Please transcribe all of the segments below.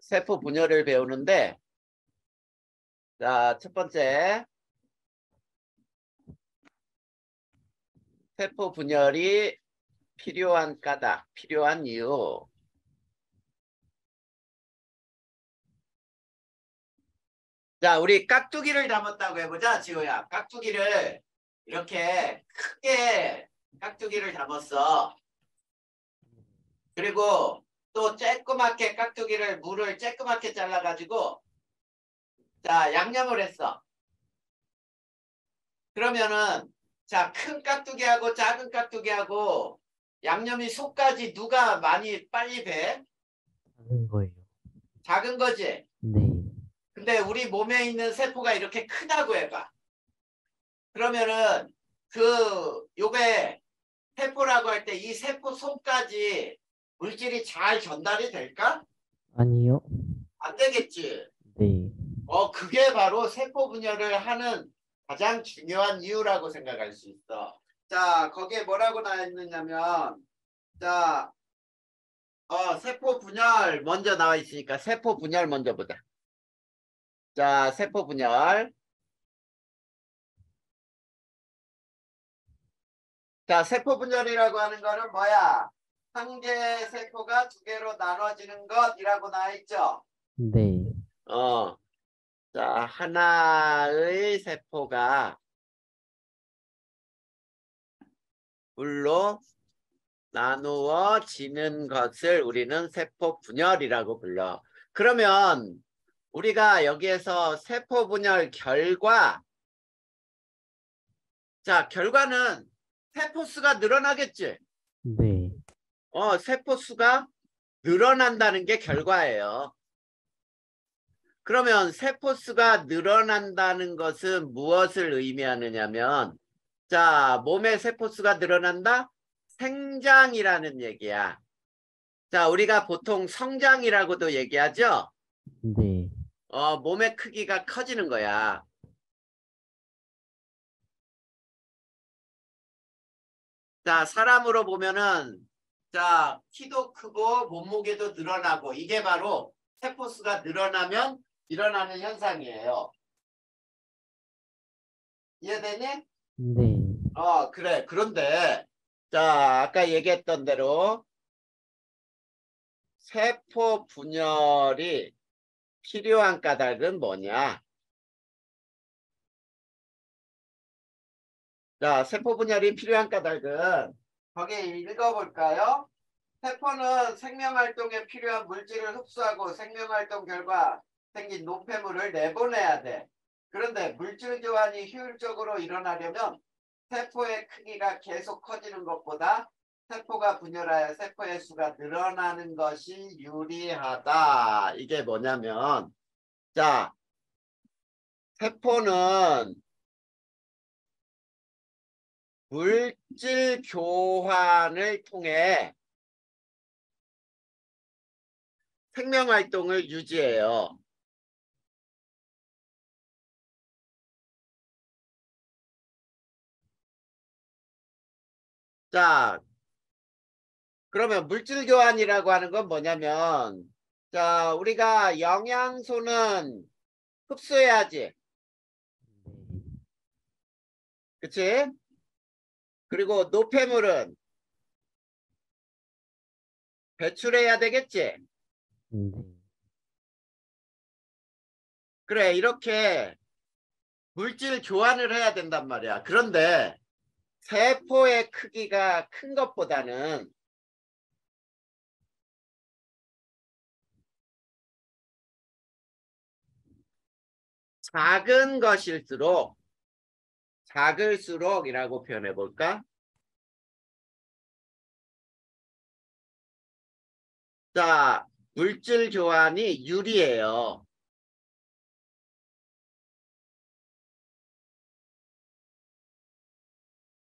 세포 분열을 배우는데, 자, 첫 번째, 세포 분열이 필요한 까닭, 필요한 이유. 자, 우리 깍두기를 담았다고 해보자, 지호야. 깍두기를 이렇게 크게 깍두기를 담았어. 그리고 또 쬐끄맣게 깍두기를 물을 쬐끄맣게 잘라가지고 자, 양념을 했어. 그러면은 자, 큰 깍두기하고 작은 깍두기하고 양념이 속까지 누가 많이 빨리 배? 작은 거예요. 작은 거지. 네. 근데 우리 몸에 있는 세포가 이렇게 크다고 해봐. 그러면은 요게 세포라고 할 때 이 세포 속까지 물질이 잘 전달이 될까? 아니요. 안 되겠지. 네. 그게 바로 세포 분열을 하는 가장 중요한 이유라고 생각할 수 있어. 자, 거기에 뭐라고 나와 있느냐면, 자, 세포 분열 먼저 나와 있으니까 세포 분열 먼저 보자. 자, 세포 분열. 자, 세포 분열이라고 하는 거는 뭐야? 한 개의 세포가 두 개로 나눠지는 것이라고 나와 있죠? 네. 자, 하나의 세포가 물로 나누어지는 것을 우리는 세포 분열이라고 불러. 그러면 우리가 여기에서 세포 분열 결과, 자, 결과는 세포 수가 늘어나겠지? 네. 세포 수가 늘어난다는 게 결과예요. 그러면 세포 수가 늘어난다는 것은 무엇을 의미하느냐면, 자, 몸의 세포 수가 늘어난다? 생장이라는 얘기야. 자, 우리가 보통 성장이라고도 얘기하죠? 네. 몸의 크기가 커지는 거야. 자, 사람으로 보면은, 자, 키도 크고 몸무게도 늘어나고, 이게 바로 세포수가 늘어나면 일어나는 현상이에요. 이해되니? 네. 그래. 그런데, 자, 아까 얘기했던 대로, 세포 분열이 필요한 까닭은 뭐냐? 자, 세포 분열이 필요한 까닭은 거기 읽어볼까요? 세포는 생명활동에 필요한 물질을 흡수하고 생명활동 결과 생긴 노폐물을 내보내야 돼. 그런데 물질 교환이 효율적으로 일어나려면 세포의 크기가 계속 커지는 것보다 세포가 분열하여 세포의 수가 늘어나는 것이 유리하다. 이게 뭐냐면, 자, 세포는 물질 교환을 통해 생명 활동을 유지해요. 자, 그러면 물질 교환이라고 하는 건 뭐냐면, 자, 우리가 영양소는 흡수해야지. 그치? 그리고 노폐물은 배출해야 되겠지? 네. 그래, 이렇게 물질 교환을 해야 된단 말이야. 그런데 세포의 크기가 큰 것보다는 작은 것일수록 작을수록이라고 표현해 볼까? 자, 물질 교환이 유리해요.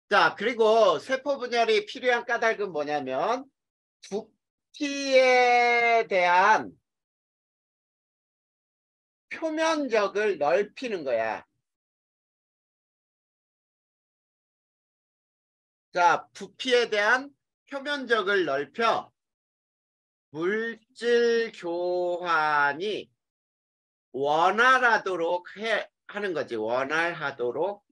자, 그리고 세포 분열이 필요한 까닭은 뭐냐면 부피에 대한 표면적을 넓히는 거야. 자, 부피에 대한 표면적을 넓혀 물질 교환이 원활하도록 하는 거지. 원활하도록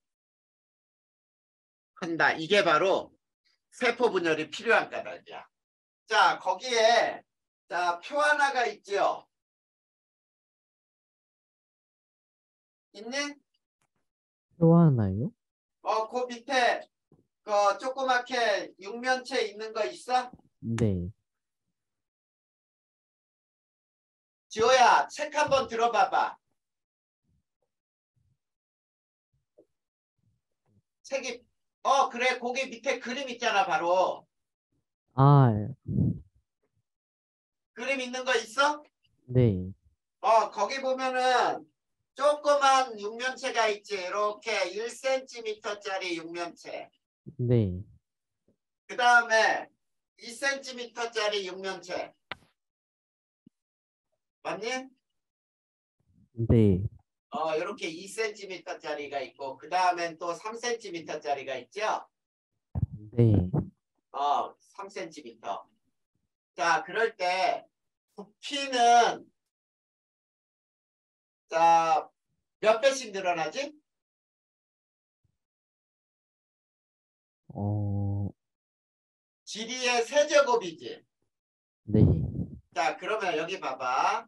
한다. 이게 바로 세포 분열이 필요한 까닭이야. 자, 거기에 자, 표 하나가 있죠. 있니? 표 하나요? 그 밑에 그 조그맣게 육면체 있는 거 있어? 네. 지호야, 책 한번 들어봐봐. 책이 그래, 거기 밑에 그림 있잖아. 바로 아, 그림 있는 거 있어? 네. 거기 보면은 조그만 육면체가 있지. 이렇게 1cm짜리 육면체. 네. 그 다음에 2cm짜리 육면체. 맞니? 네. 이렇게 2cm짜리가 있고, 그 다음엔 또 3cm짜리가 있죠? 네. 3cm. 자, 그럴 때 부피는 자, 몇 배씩 늘어나지? 어, 지리의 세제곱이지. 네. 자, 그러면 여기 봐봐.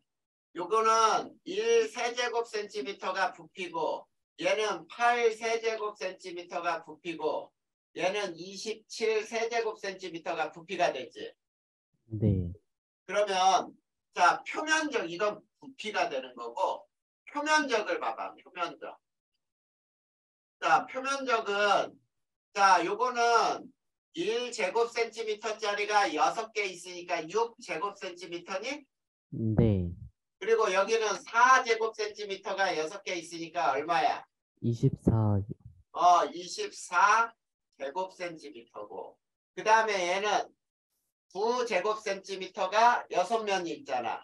요거는 1세제곱센티미터가 부피고, 얘는 8세제곱센티미터가 부피고, 얘는 27세제곱센티미터가 부피가 되지. 네. 그러면 자, 표면적 이건 부피가 되는 거고, 표면적을 봐봐. 표면적. 자, 표면적은 자, 요거는 1제곱센티미터짜리가 6개 있으니까 6제곱센티미터니? 네. 그리고 여기는 4제곱센티미터가 6개 있으니까 얼마야? 24. 24제곱센티미터고. 그 다음에 얘는 9제곱센티미터가 6면이 있잖아.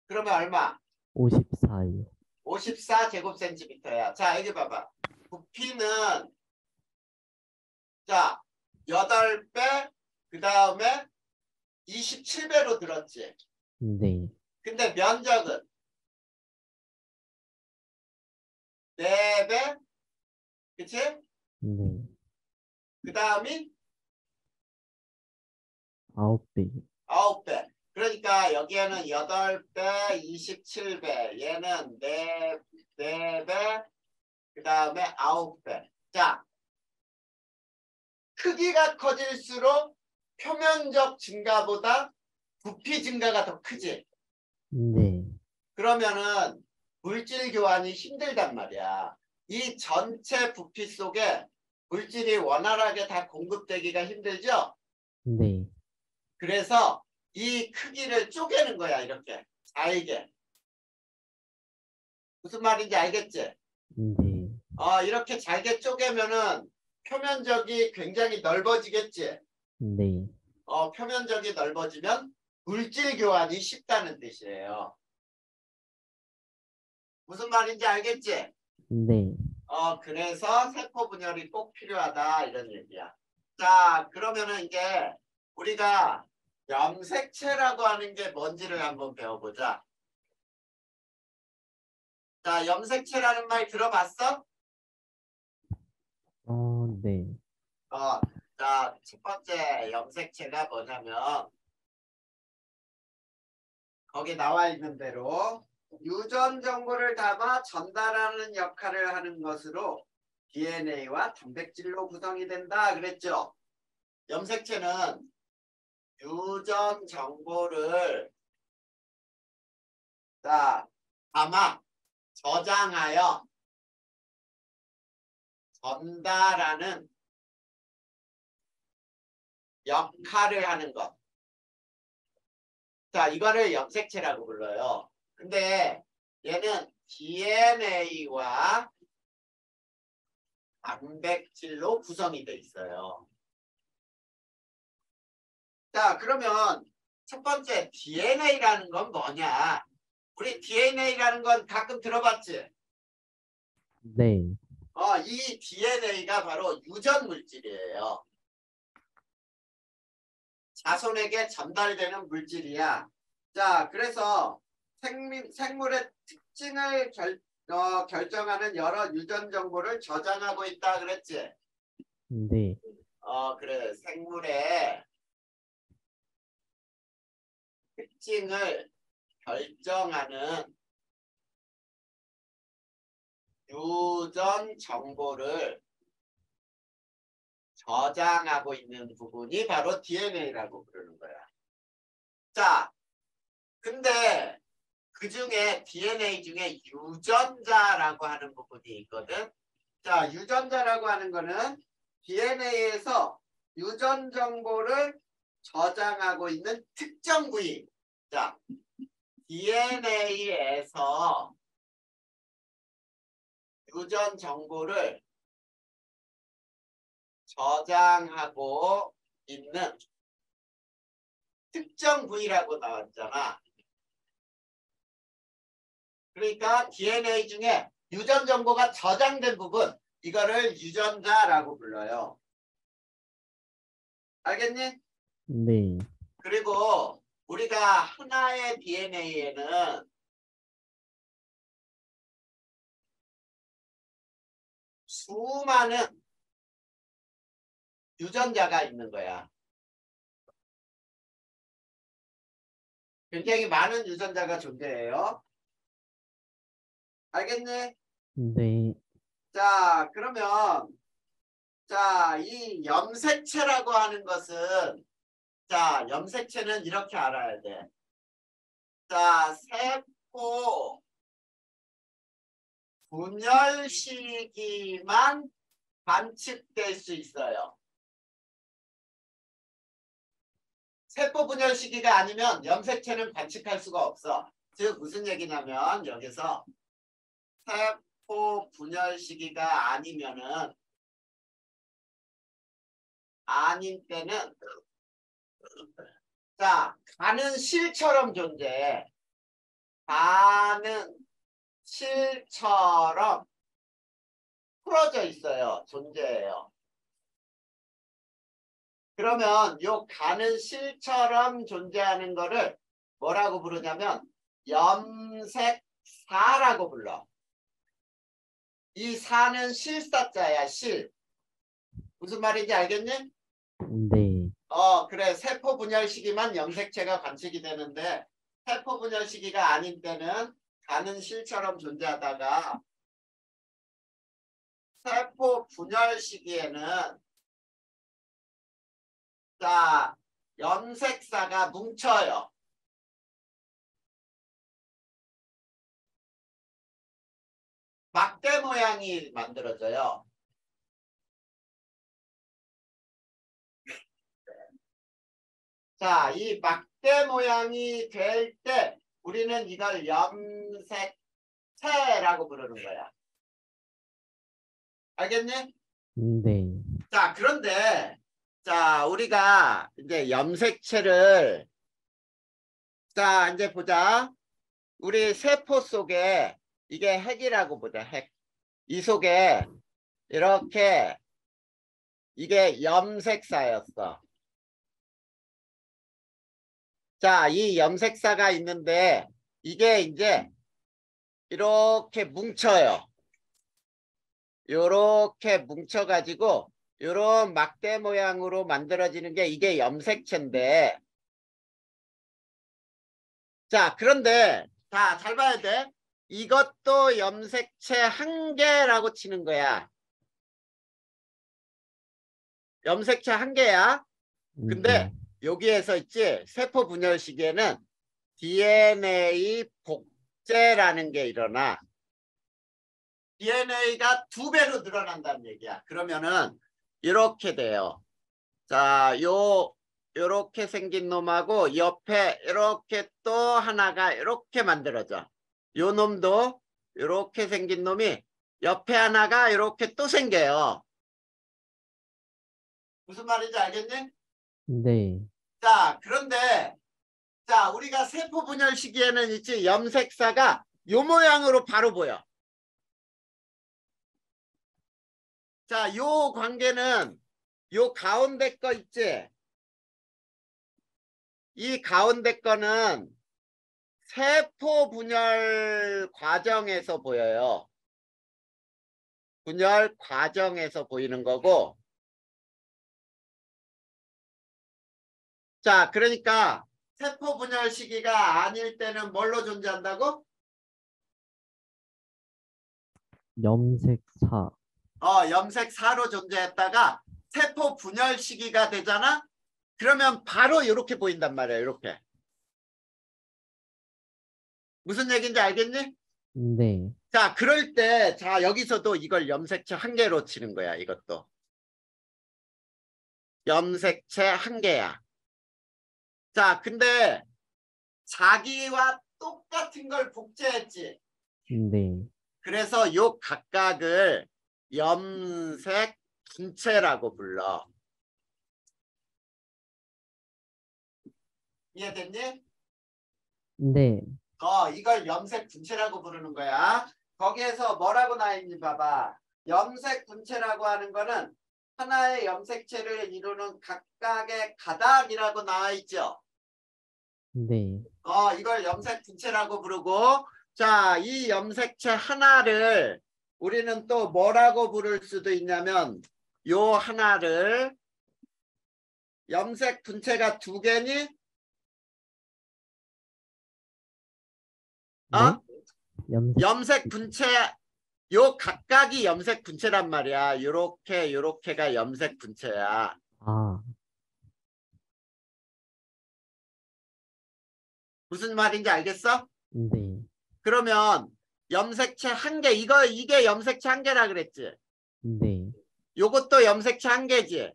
그러면 얼마? 54요. 54제곱센티미터야. 자, 여기 봐봐. 부피는 자, 8배, 그 다음에 27배로 들었지. 네. 근데 면적은 4배, 그치? 네. 그 다음이 9배. 9배. 그러니까 여기에는 8배, 27배, 얘는 4배, 그 다음에 9배. 자, 크기가 커질수록 표면적 증가보다 부피 증가가 더 크지. 네. 그러면은 물질 교환이 힘들단 말이야. 이 전체 부피 속에 물질이 원활하게 다 공급되기가 힘들죠? 네. 그래서 이 크기를 쪼개는 거야. 이렇게 잘게. 무슨 말인지 알겠지? 네. 이렇게 잘게 쪼개면은 표면적이 굉장히 넓어지겠지? 네. 표면적이 넓어지면 물질 교환이 쉽다는 뜻이에요. 무슨 말인지 알겠지? 네. 그래서 세포 분열이 꼭 필요하다 이런 얘기야. 자, 그러면은 이제 우리가 염색체라고 하는 게 뭔지를 한번 배워보자. 자, 염색체라는 말 들어봤어? 네. 자, 첫 번째 염색체가 뭐냐면 거기 나와 있는 대로 유전 정보를 담아 전달하는 역할을 하는 것으로 DNA와 단백질로 구성이 된다 그랬죠. 염색체는 유전 정보를 자, 담아 저장하여 전달하는 역할을 하는 것. 자, 이거를 염색체라고 불러요. 근데 얘는 DNA와 단백질로 구성이 돼 있어요. 자, 그러면 첫 번째 DNA라는 건 뭐냐? 우리 DNA라는 건 가끔 들어봤지? 네. 이 DNA가 바로 유전 물질이에요. 자손에게 전달되는 물질이야. 자, 그래서 생물의 특징을 결정하는 여러 유전 정보를 저장하고 있다 그랬지. 네. 그래. 생물의 특징을 결정하는 유전 정보를 저장하고 있는 부분이 바로 DNA라고 부르는 거야. 자, 근데 그 중에 DNA 중에 유전자라고 하는 부분이 있거든. 자, 유전자라고 하는 거는 DNA에서 유전 정보를 저장하고 있는 특정 부위. 자, DNA에서 유전 정보를 저장하고 있는 특정 부위라고 나왔잖아. 그러니까 DNA 중에 유전 정보가 저장된 부분, 이거를 유전자라고 불러요. 알겠니? 네. 그리고 우리가 하나의 DNA에는 수많은 유전자가 있는 거야. 굉장히 많은 유전자가 존재해요. 알겠니? 네. 자, 그러면 자, 이 염색체라고 하는 것은 자, 염색체는 이렇게 알아야 돼. 자, 세포 분열 시기만 관측될 수 있어요. 세포 분열 시기가 아니면 염색체는 관측할 수가 없어. 즉 무슨 얘기냐면 여기서 세포 분열 시기가 아닌 때는 자, 가는 실처럼 존재해. 가는 실처럼 풀어져 있어요. 존재해요. 그러면 요 가는 실처럼 존재하는 거를 뭐라고 부르냐면 염색사라고 불러. 이 사는 실사자야, 실. 무슨 말인지 알겠니? 네. 그래. 세포 분열 시기만 염색체가 관측이 되는데 세포 분열 시기가 아닌 때는 가는 실처럼 존재하다가 세포 분열 시기에는 자, 염색사가 뭉쳐요. 막대 모양이 만들어져요. 자, 이 막대 모양이 될 때 우리는 이걸 염색체라고 부르는 거야. 알겠니? 네. 자, 그런데 자, 우리가 이제 염색체를 자, 이제 보자. 우리 세포 속에 이게 핵이라고 보자. 핵. 이 속에 이렇게 이게 염색사였어. 자, 이 염색사가 있는데 이게 이제 이렇게 뭉쳐요. 이렇게 뭉쳐가지고 이런 막대 모양으로 만들어지는 게 이게 염색체인데 자, 그런데 자, 잘 봐야 돼. 이것도 염색체 한 개라고 치는 거야. 염색체 한 개야. 근데 네. 여기에서 있지 세포 분열 시기에는 DNA 복제라는 게 일어나. DNA가 2배로 늘어난다는 얘기야. 그러면은 이렇게 돼요. 자, 요렇게 생긴 놈하고 옆에 이렇게 또 하나가 이렇게 만들어져. 요 놈도 이렇게 생긴 놈이 옆에 하나가 이렇게 또 생겨요. 무슨 말인지 알겠니? 네. 자, 그런데 자, 우리가 세포 분열 시기에는 있지 염색사가 요 모양으로 바로 보여. 자, 요 관계는 요 가운데 거 있지? 이 가운데 거는 세포 분열 과정에서 보여요. 분열 과정에서 보이는 거고. 자, 그러니까 세포 분열 시기가 아닐 때는 뭘로 존재한다고? 염색사. 염색사로 존재했다가 세포 분열 시기가 되잖아? 그러면 바로 이렇게 보인단 말이야. 이렇게. 무슨 얘기인지 알겠니? 네. 자, 그럴 때, 자, 여기서도 이걸 염색체 한 개로 치는 거야, 이것도. 염색체 한 개야. 자, 근데 자기와 똑같은 걸 복제했지. 네. 그래서 요 각각을 염색 분체라고 불러. 이해됐니? 네. 이걸 염색 분체라고 부르는 거야. 거기에서 뭐라고 나와 있니 봐봐. 염색 분체라고 하는 거는 하나의 염색체를 이루는 각각의 가닥이라고 나와 있죠. 네. 이걸 염색 분체라고 부르고, 자, 이 염색체 하나를 우리는 또 뭐라고 부를 수도 있냐면, 요 하나를 염색 분체가 두 개니? 네? 염색 분체, 요 각각이 염색 분체란 말이야. 요렇게가 염색 분체야. 아, 무슨 말인지 알겠어? 네. 그러면 염색체 한 개, 이게 염색체 한 개라 그랬지? 네. 요것도 염색체 한 개지?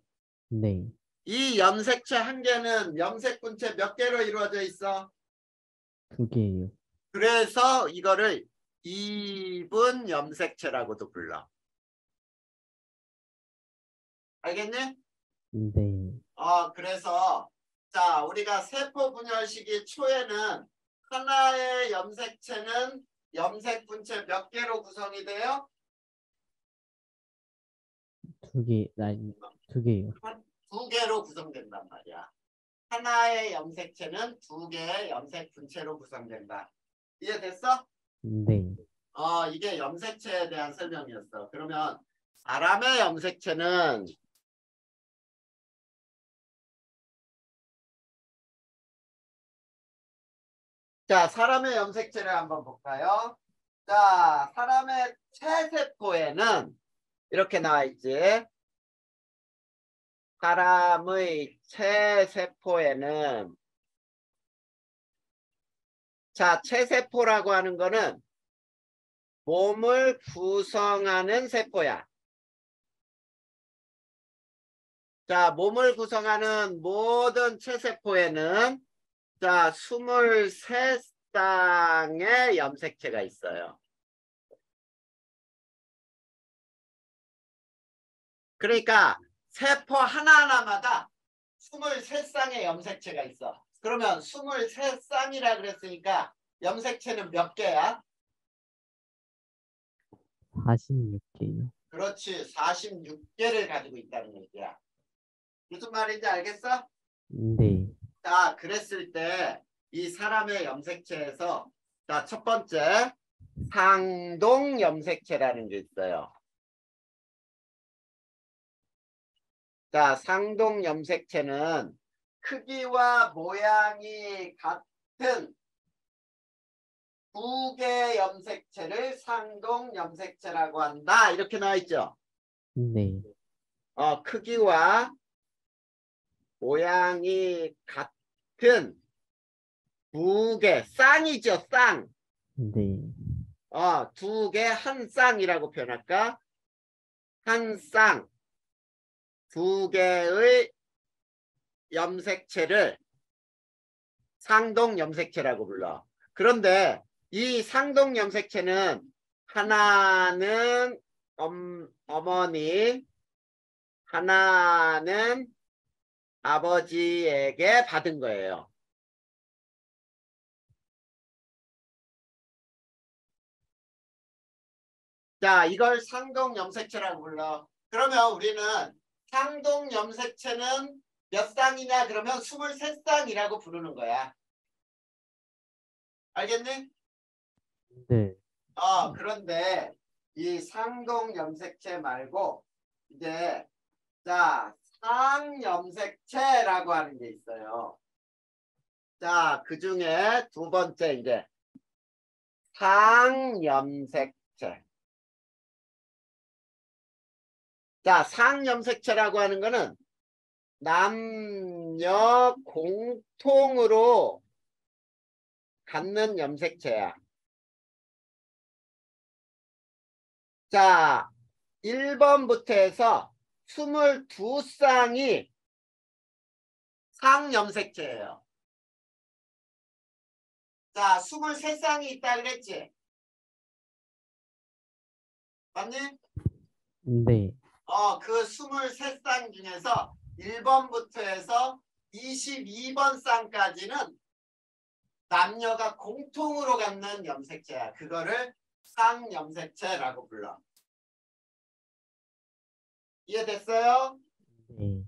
네. 이 염색체 한 개는 염색 분체 몇 개로 이루어져 있어? 2개예요. 그래서 이거를 이분 염색체라고도 불러. 알겠니? 네. 그래서 자, 우리가 세포 분열 시기 초에는 하나의 염색체는 염색 분체 몇 개로 구성이 돼요? 2개, 아니, 2개예요. 두 개로 구성된단 말이야. 하나의 염색체는 두 개의 염색 분체로 구성된다. 이해됐어? 네. 이게 염색체에 대한 설명이었어. 그러면 사람의 염색체는 자, 사람의 염색체를 한번 볼까요? 자, 사람의 체세포에는 이렇게 나와 있지. 사람의 체세포에는 자, 체세포라고 하는 거는 몸을 구성하는 세포야. 자, 몸을 구성하는 모든 체세포에는 자, 23쌍의 염색체가 있어요. 그러니까 세포 하나하나마다 23쌍의 염색체가 있어. 그러면 23쌍이라 그랬으니까 염색체는 몇 개야? 46개예요. 그렇지. 46개를 가지고 있다는 얘기야. 무슨 말인지 알겠어? 네. 자, 그랬을 때 이 사람의 염색체에서 자, 첫 번째 상동 염색체라는 게 있어요. 자, 상동 염색체는 크기와 모양이 같은 두 개의 염색체를 상동 염색체라고 한다. 이렇게 나와 있죠. 네. 크기와 모양이 같은 두 개, 쌍이죠, 쌍. 네. 두 개, 한 쌍이라고 표현할까? 한 쌍, 두 개의 염색체를 상동 염색체라고 불러. 그런데 이 상동 염색체는 하나는 어머니, 하나는 아버지에게 받은 거예요. 자, 이걸 상동 염색체라고 불러. 그러면 우리는 상동 염색체는 몇 쌍이냐 그러면 23쌍이라고 부르는 거야. 알겠니? 네. 그런데 이 상동 염색체 말고 이제 자, 상염색체라고 하는 게 있어요. 자, 그 중에 두 번째 이제 상염색체. 자, 상염색체라고 하는 거는 남녀 공통으로 갖는 염색체야. 자, 1번부터 해서 22쌍이 상염색체예요. 자, 23쌍이 있다 그랬지? 맞니? 네. 그 23쌍 중에서 1번부터 해서 22번 쌍까지는 남녀가 공통으로 갖는 염색체야. 그거를 상염색체라고 불러. 이해됐어요? 네.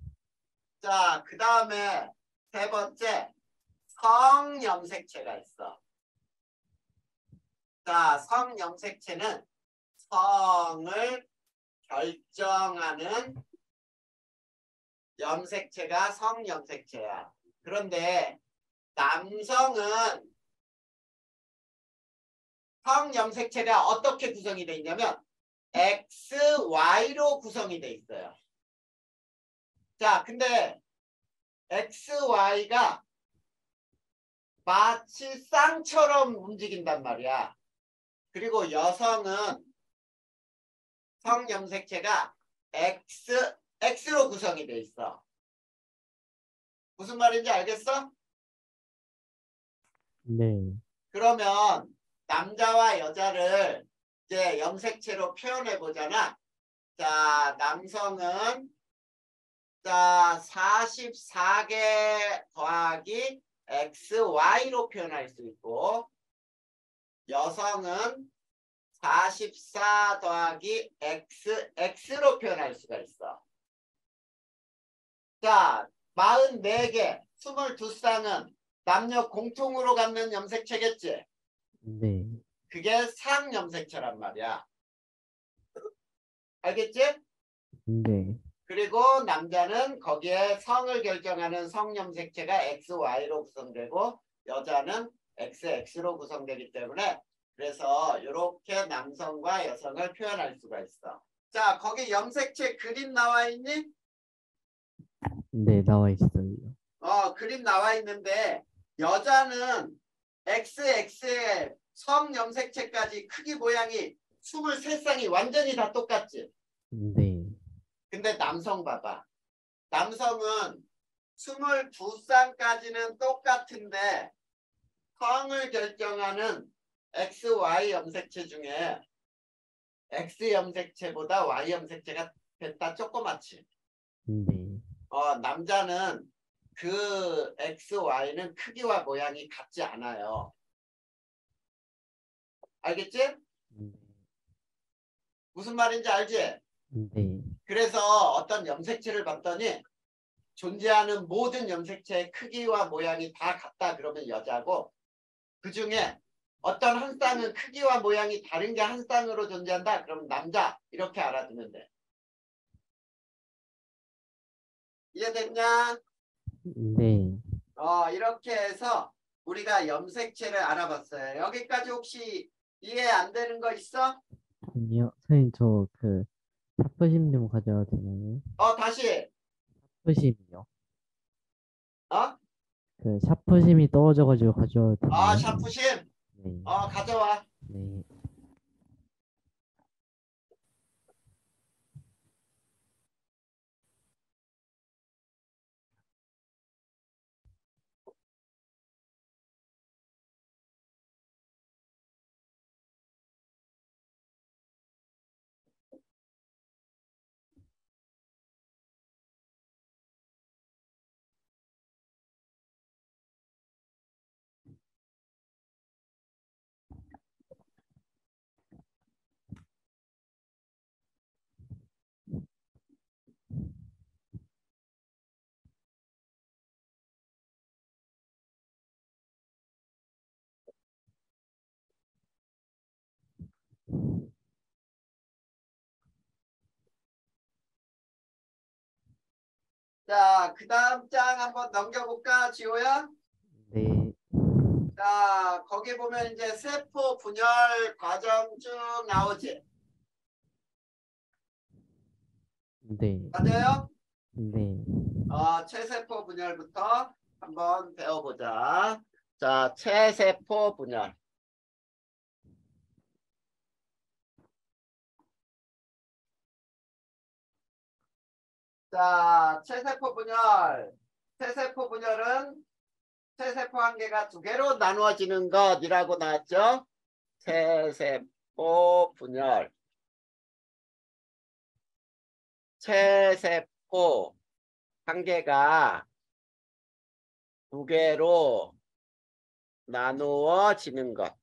자, 그 다음에 세 번째 성염색체가 있어. 자, 성염색체는 성을 결정하는 염색체가 성염색체야. 그런데 남성은 성염색체가 어떻게 구성이 되어 있냐면 XY로 구성이 되어 있어요. 자, 근데 XY가 마치 쌍처럼 움직인단 말이야. 그리고 여성은 성염색체가 X로 구성이 되어 있어. 무슨 말인지 알겠어? 네. 그러면 남자와 여자를 이제 염색체로 표현해 보잖아. 자, 남성은 자 44개 더하기 XY로 표현할 수 있고 여성은 44 더하기 XX로 표현할 수가 있어. 자, 44개, 22쌍은 남녀 공통으로 갖는 염색체겠지? 네. 그게 상염색체란 말이야. 알겠지? 네. 그리고 남자는 거기에 성을 결정하는 성염색체가 XY로 구성되고 여자는 XX로 구성되기 때문에 그래서 이렇게 남성과 여성을 표현할 수가 있어. 자, 거기 염색체 그림 나와 있니? 네, 나와 있어요. 그림 나와 있는데 여자는 XX의 성염색체까지 크기 모양이 23쌍이 완전히 다 똑같지? 네. 근데 남성 봐봐. 남성은 22쌍까지는 똑같은데 성을 결정하는 XY 염색체 중에 X 염색체보다 Y 염색체가 됐다 조그맣지. 네. 남자는 그 XY는 크기와 모양이 같지 않아요. 알겠지? 네. 무슨 말인지 알지? 네. 그래서 어떤 염색체를 봤더니 존재하는 모든 염색체의 크기와 모양이 다 같다 그러면 여자고 그 중에 어떤 한 쌍은 크기와 모양이 다른 게 한 쌍으로 존재한다 그러면 남자 이렇게 알아두면 돼. 이해됐냐? 네. 이렇게 해서 우리가 염색체를 알아봤어요. 여기까지 혹시 이해 안 되는 거 있어? 아니요. 선생님, 저 그 샤프심 좀 가져와도 되나요? 다시. 샤프심이요. 어? 그 샤프심이 떨어져가지고 가져와도 되나요? 샤프심. 네. 가져와. 네. 자, 그 다음 장 한번 넘겨볼까, 지호야? 네, 자, 거기 보면 이제 세포 분열 과정 쭉 나오지. 네, 맞아요? 네, 체세포 분열부터 한번 배워보자. 자, 체세포 분열. 자, 체세포 분열. 체세포 분열은 체세포 한 개가 두 개로 나누어지는 것이라고 나왔죠? 체세포 분열. 체세포 한 개가 두 개로 나누어지는 것.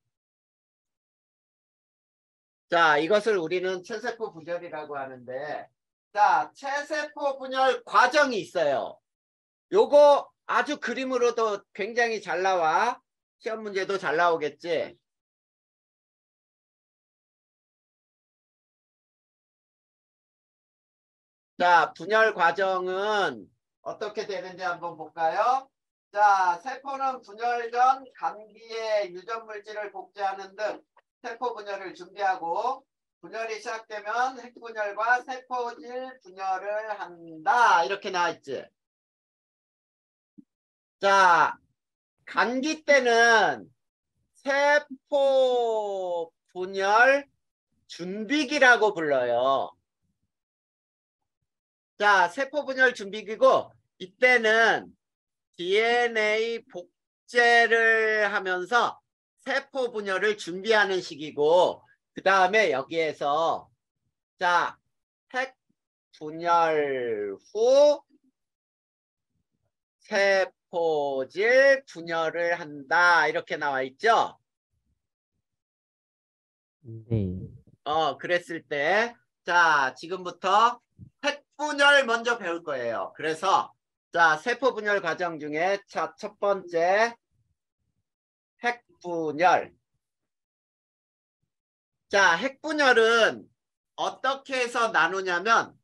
자, 이것을 우리는 체세포 분열이라고 하는데, 자, 체세포 분열 과정이 있어요. 요거 아주 그림으로도 굉장히 잘 나와. 시험 문제도 잘 나오겠지. 자, 분열 과정은 어떻게 되는지 한번 볼까요? 자, 세포는 분열 전 감기의 유전 물질을 복제하는 등 세포 분열을 준비하고 분열이 시작되면 핵분열과 세포질 분열을 한다. 이렇게 나와 있지. 자, 감기 때는 세포 분열 준비기라고 불러요. 자, 세포 분열 준비기고 이때는 DNA 복제를 하면서 세포 분열을 준비하는 시기고 그 다음에 여기에서 자, 핵 분열 후 세포질 분열을 한다. 이렇게 나와 있죠? 네, 그랬을 때, 자, 지금부터 핵분열 먼저 배울 거예요. 그래서, 자, 세포분열 과정 중에, 자, 첫 번째, 핵분열. 자, 핵분열은 어떻게 해서 나누냐면,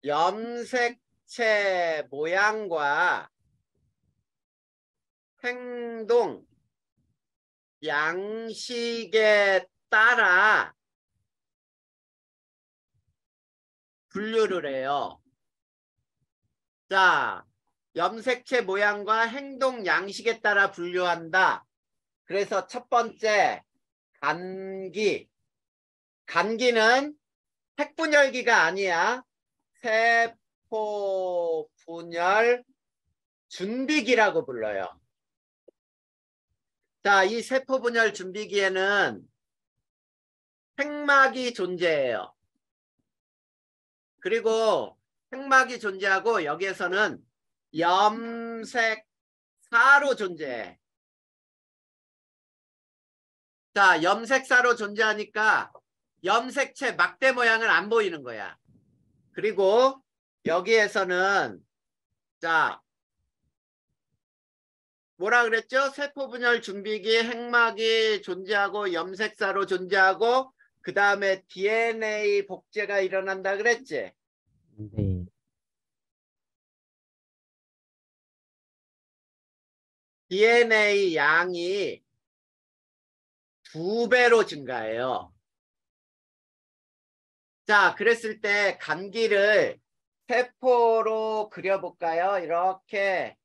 염색체 모양과 행동, 양식에 따라 분류를 해요. 자, 염색체 모양과 행동 양식에 따라 분류한다. 그래서 첫 번째, 간기. 간기는 핵분열기가 아니야. 세포 분열 준비기라고 불러요. 자, 이 세포 분열 준비기에는 핵막이 존재해요. 그리고 핵막이 존재하고 여기에서는 염색사로 존재해. 자, 염색사로 존재하니까 염색체 막대 모양은 안 보이는 거야. 그리고 여기에서는 자, 뭐라 그랬죠? 세포분열 준비기 핵막이 존재하고 염색사로 존재하고 그 다음에 DNA 복제가 일어난다 그랬지? 네, DNA 양이 2배로 증가해요. 자, 그랬을 때 간기를 세포로 그려볼까요? 이렇게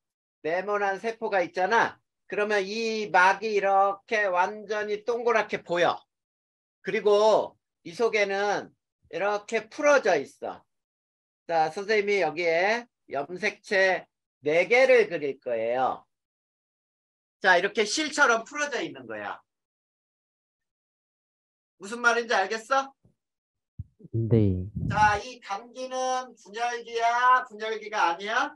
네모난 세포가 있잖아. 그러면 이 막이 이렇게 완전히 동그랗게 보여. 그리고 이 속에는 이렇게 풀어져 있어. 자, 선생님이 여기에 염색체 4개를 그릴 거예요. 자, 이렇게 실처럼 풀어져 있는 거야. 무슨 말인지 알겠어? 네, 자, 이 감기는 분열기야? 분열기가 아니야?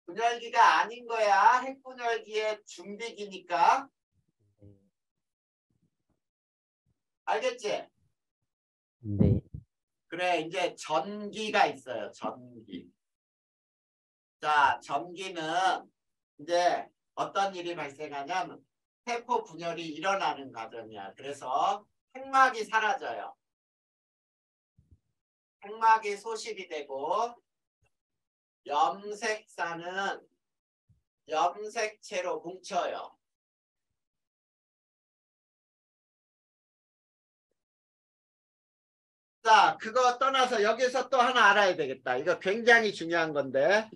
분열기가 아닌 거야. 핵분열기의 준비기니까. 알겠지? 네, 그래, 이제 전기가 있어요. 전기. 자, 전기는 이제 어떤 일이 발생하냐면 세포 분열이 일어나는 과정이야. 그래서 핵막이 사라져요. 핵막이 소실이 되고 염색사는 염색체로 뭉쳐요. 자, 그거 떠나서 여기서 또 하나 알아야 되겠다. 이거 굉장히 중요한 건데.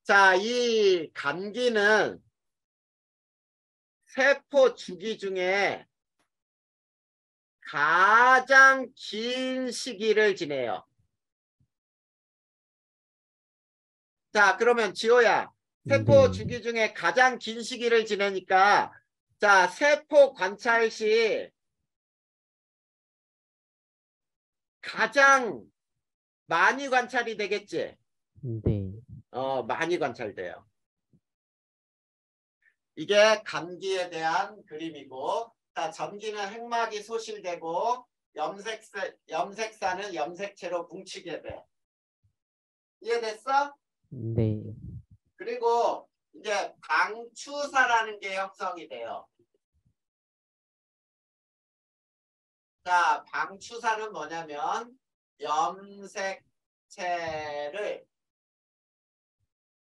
자, 이 감기는 세포 주기 중에 가장 긴 시기를 지내요. 자, 그러면 지호야, 세포 네. 주기 중에 가장 긴 시기를 지내니까, 자, 세포 관찰 시 가장 많이 관찰이 되겠지? 네. 많이 관찰돼요. 이게 감기에 대한 그림이고, 자, 전기는 핵막이 소실되고, 염색사는 염색체로 뭉치게 돼. 이해됐어? 네. 그리고 이제 방추사라는 게 형성이 돼요. 자, 방추사는 뭐냐면 염색체를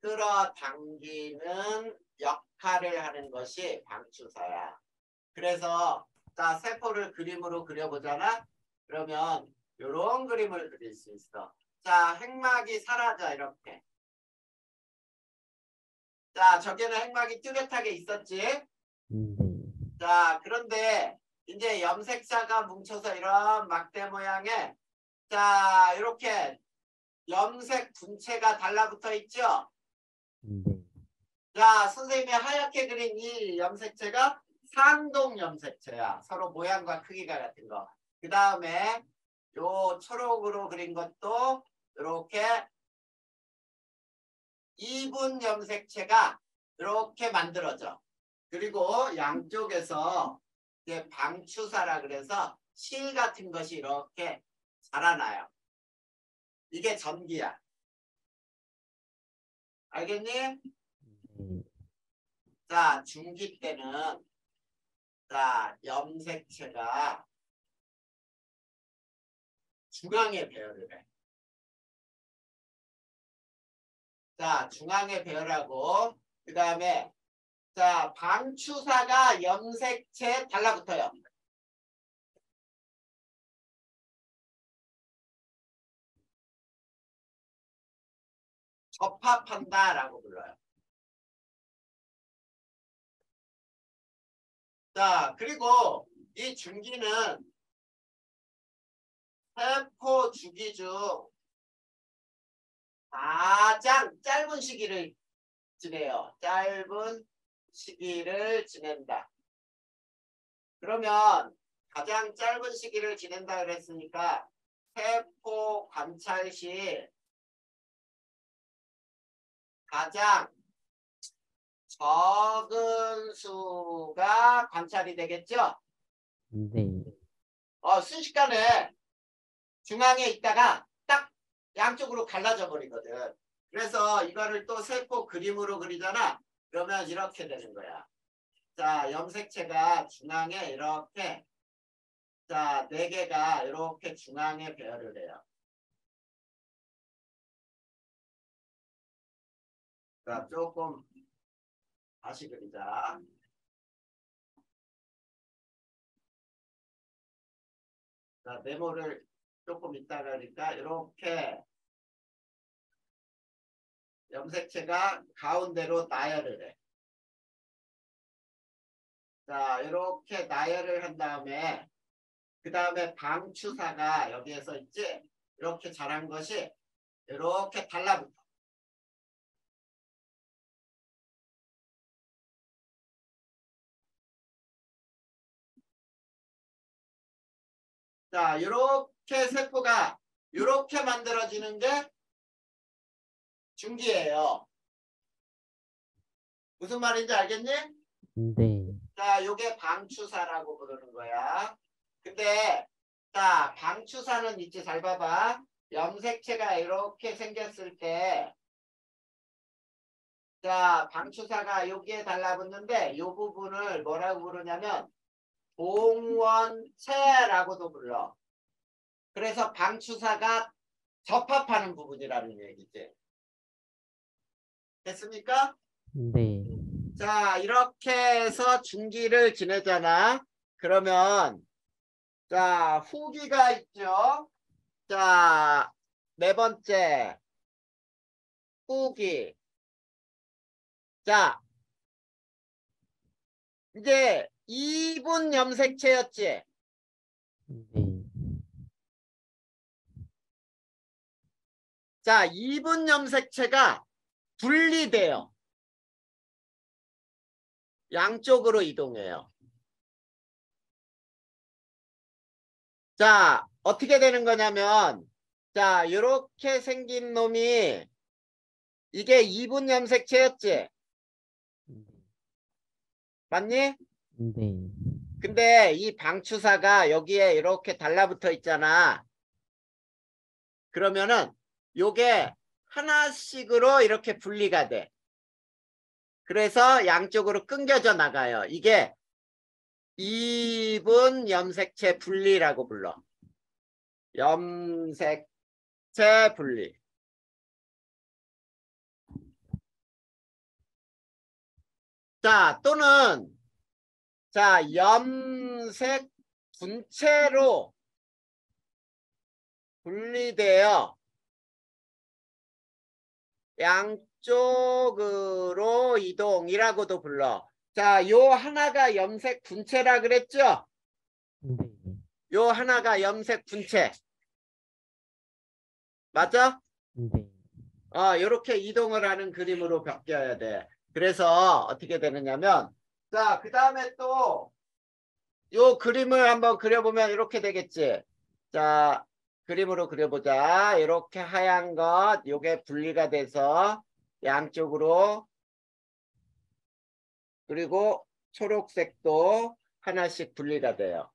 끌어당기는 역할을 하는 것이 방추사야. 그래서 자, 세포를 그림으로 그려보잖아. 그러면 이런 그림을 그릴 수 있어. 자, 핵막이 사라져 이렇게. 자, 저기는 핵막이 뚜렷하게 있었지. 네. 자, 그런데 이제 염색사가 뭉쳐서 이런 막대 모양의 자, 이렇게 염색 분체가 달라붙어 있죠. 네. 자, 선생님이 하얗게 그린 이 염색체가 상동 염색체야. 서로 모양과 크기가 같은 거. 그 다음에 요 초록으로 그린 것도 이렇게 이분 염색체가 이렇게 만들어져. 그리고 양쪽에서 이제 방추사라 그래서 실 같은 것이 이렇게 자라나요. 이게 전기야. 알겠니? 네. 자, 중기 때는 자, 염색체가 중앙에 배열을 해. 자, 중앙에 배열하고 그 다음에 자, 방추사가 염색체에 달라붙어요. 접합한다라고 불러요. 자, 그리고 이 중기는 세포 주기 중 가장 짧은 시기를 지내요. 짧은 시기를 지낸다. 그러면 가장 짧은 시기를 지낸다 그랬으니까 세포 관찰 시 가장 적은 수가 관찰이 되겠죠? 네. 순식간에 중앙에 있다가 딱 양쪽으로 갈라져 버리거든. 그래서 이거를 또 세포 그림으로 그리잖아. 그러면 이렇게 되는 거야. 자, 염색체가 중앙에 이렇게 자, 4개가 이렇게 중앙에 배열을 해요. 자, 조금 다시 그리자. 자, 네모를 조금 이따가 하니까 이렇게 염색체가 가운데로 나열을 해. 자, 이렇게 나열을 한 다음에 그 다음에 방추사가 여기에서 있지? 이렇게 자란 것이 이렇게 달라붙어. 자, 이렇게 세포가 이렇게 만들어지는 게 중기예요. 무슨 말인지 알겠니? 네. 자, 요게 방추사라고 부르는 거야. 근데 자, 방추사는 있지? 잘 봐봐. 염색체가 이렇게 생겼을 때 자, 방추사가 여기에 달라붙는데 이 부분을 뭐라고 부르냐면 동원체라고도 불러. 그래서 방추사가 접합하는 부분이라는 얘기지. 됐습니까? 네. 자, 이렇게 해서 중기를 지내잖아. 그러면 자, 후기가 있죠. 자, 네 번째 후기. 자, 이제 2분 염색체였지. 네. 자, 2분 염색체가 분리돼요. 양쪽으로 이동해요. 자, 어떻게 되는 거냐면, 자, 이렇게 생긴 놈이 이게 2분 염색체였지? 맞니? 네. 근데 이 방추사가 여기에 이렇게 달라붙어 있잖아. 그러면은 요게 하나씩으로 이렇게 분리가 돼. 그래서 양쪽으로 끊겨져 나가요. 이게 2분 염색체 분리라고 불러. 염색체 분리. 자, 또는 자, 염색 분체로 분리되어 양쪽으로 이동이라고도 불러. 자, 요 하나가 염색 분체라 그랬죠? 네. 요 하나가 염색 분체. 맞아? 네. 요렇게 이동을 하는 그림으로 바뀌어야 돼. 그래서 어떻게 되느냐면, 자, 그 다음에 또 요 그림을 한번 그려보면 이렇게 되겠지. 자, 그림으로 그려보자. 이렇게 하얀 것, 요게 분리가 돼서 양쪽으로, 그리고 초록색도 하나씩 분리가 돼요.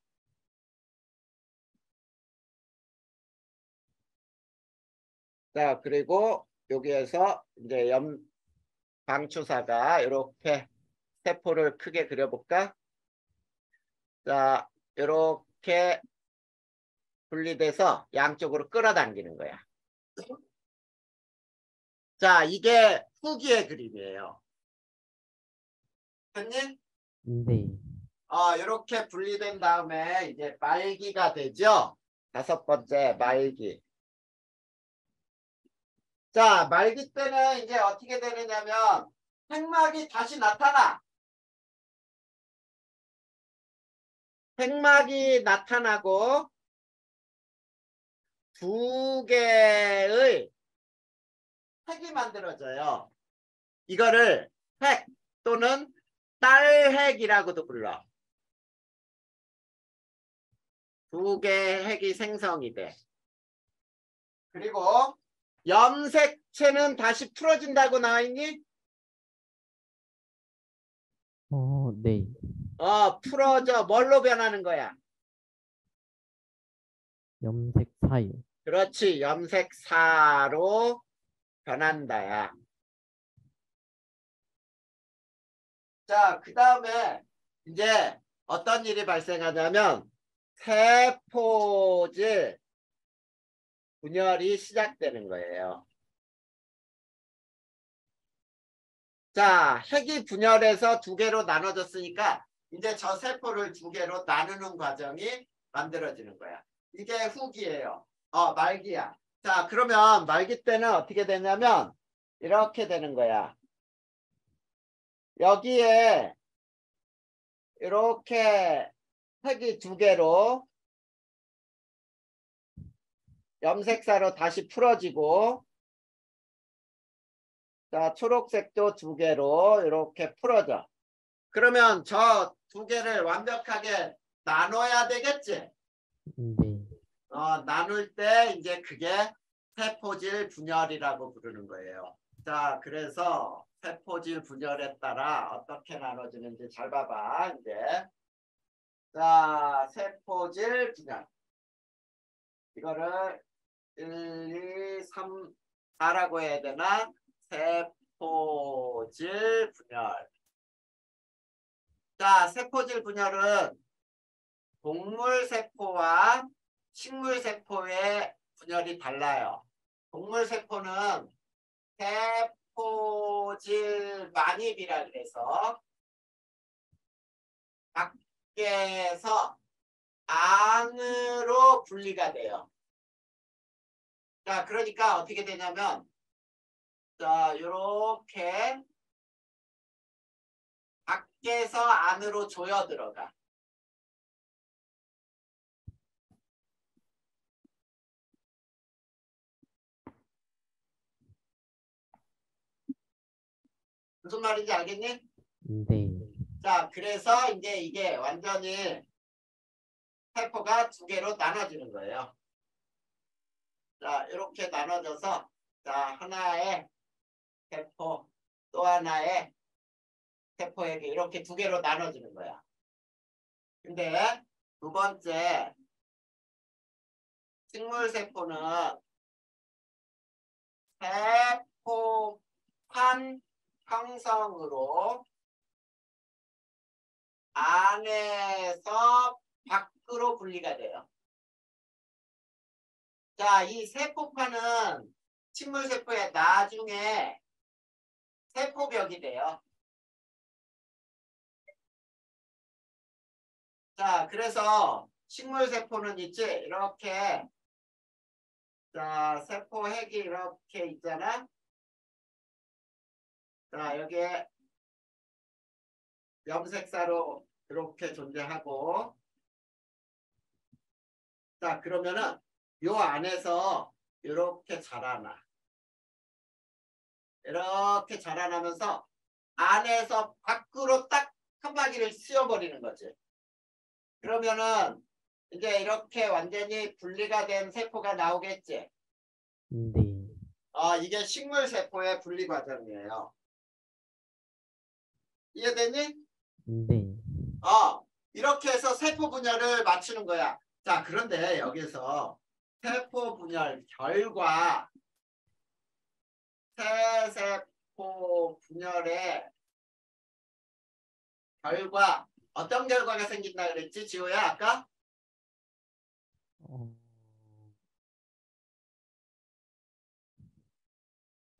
자, 그리고 여기에서 이제 방추사가 이렇게 세포를 크게 그려볼까? 자, 이렇게 분리돼서 양쪽으로 끌어당기는 거야. 자, 이게 후기의 그림이에요. 됐니? 네. 이렇게 분리된 다음에 이제 말기가 되죠. 다섯 번째 말기. 자, 말기 때는 이제 어떻게 되느냐면 핵막이 다시 나타나. 핵막이 나타나고 두 개의 핵이 만들어져요. 이거를 핵 또는 딸핵이라고도 불러. 두 개의 핵이 생성이 돼. 그리고 염색체는 다시 풀어진다고 나와 있니? 네. 풀어져. 뭘로 변하는 거야? 염색 사유. 그렇지. 염색사로 변한다야. 자, 그 다음에 이제 어떤 일이 발생하냐면 세포질 분열이 시작되는 거예요. 자, 핵이 분열해서 두 개로 나눠졌으니까 이제 저 세포를 두 개로 나누는 과정이 만들어지는 거야. 이게 후기예요. 말기야. 자, 그러면 말기 때는 어떻게 되냐면 이렇게 되는 거야. 여기에 이렇게 핵이 두 개로 염색사로 다시 풀어지고, 자, 초록색도 두 개로 이렇게 풀어져. 그러면 저 두 개를 완벽하게 나눠야 되겠지? 네. 나눌 때 이제 그게 세포질 분열이라고 부르는 거예요. 자, 그래서 세포질 분열에 따라 어떻게 나눠지는지 잘 봐봐, 이제. 자, 세포질 분열. 이거를 1, 2, 3, 4라고 해야 되나? 세포질 세포질 분열. 자, 세포질 분열은 동물세포와 식물세포의 분열이 달라요. 동물세포는 세포질 만입이라 그래서 밖에서 안으로 분리가 돼요. 자, 그러니까 어떻게 되냐면, 자, 요렇게 밖에서 안으로 조여 들어가. 무슨 말인지 알겠니? 네. 자, 그래서 이제 이게 완전히 세포가 두 개로 나눠지는 거예요. 자, 이렇게 나눠져서, 자, 하나의 세포, 또 하나의 세포에게 이렇게 두 개로 나눠지는 거야. 근데 두 번째, 식물세포는 세포판 형성으로 안에서 밖으로 분리가 돼요. 자, 이 세포판은 식물세포의 나중에 세포벽이 돼요. 자, 그래서 식물세포는 있지, 이렇게, 자, 세포핵이 이렇게 있잖아. 자, 여기에 염색사로 이렇게 존재하고, 자, 그러면은 요 안에서 이렇게 자라나. 이렇게 자라나면서 안에서 밖으로 딱 한 바퀴를 씌워버리는 거지. 그러면은 이제 이렇게 완전히 분리가 된 세포가 나오겠지. 네. 이게 식물세포의 분리 과정이에요. 이해되니? 네. 이렇게 해서 세포 분열을 맞추는 거야. 자, 그런데 여기서 세포 분열 결과, 세세포 분열의 결과, 어떤 결과가 생긴다 그랬지, 지호야, 아까? 어,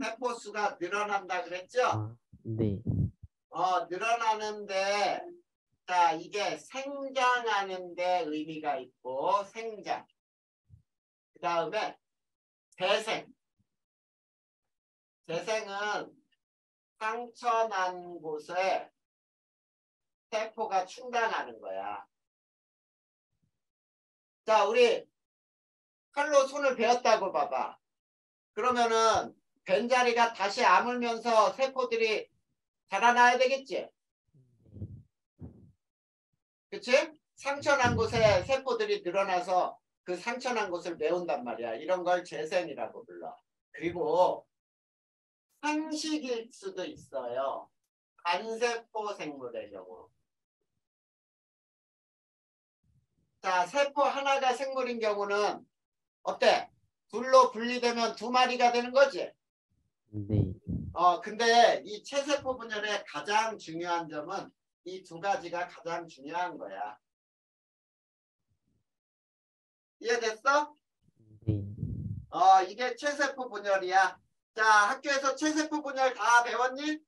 세포 수가 늘어난다 그랬죠? 네. 늘어나는데, 자, 이게 생장하는 데 의미가 있고, 생장. 그 다음에 재생. 재생은 상처 난 곳에 세포가 충당하는 거야. 자, 우리 칼로 손을 베었다고 봐봐. 그러면은 벤자리가 다시 아물면서 세포들이 자라나야 되겠지? 그치? 상처 난 곳에 세포들이 늘어나서 그 상처 난 곳을 메운단 말이야. 이런 걸 재생이라고 불러. 그리고 상식일 수도 있어요. 간세포 생물의 경우. 자, 세포 하나가 생물인 경우는 어때? 둘로 분리되면 두 마리가 되는 거지? 네. 근데 이 체세포 분열의 가장 중요한 점은 이 두 가지가 가장 중요한 거야. 이해됐어? 네. 이게 체세포 분열이야. 자, 학교에서 체세포 분열 다 배웠니?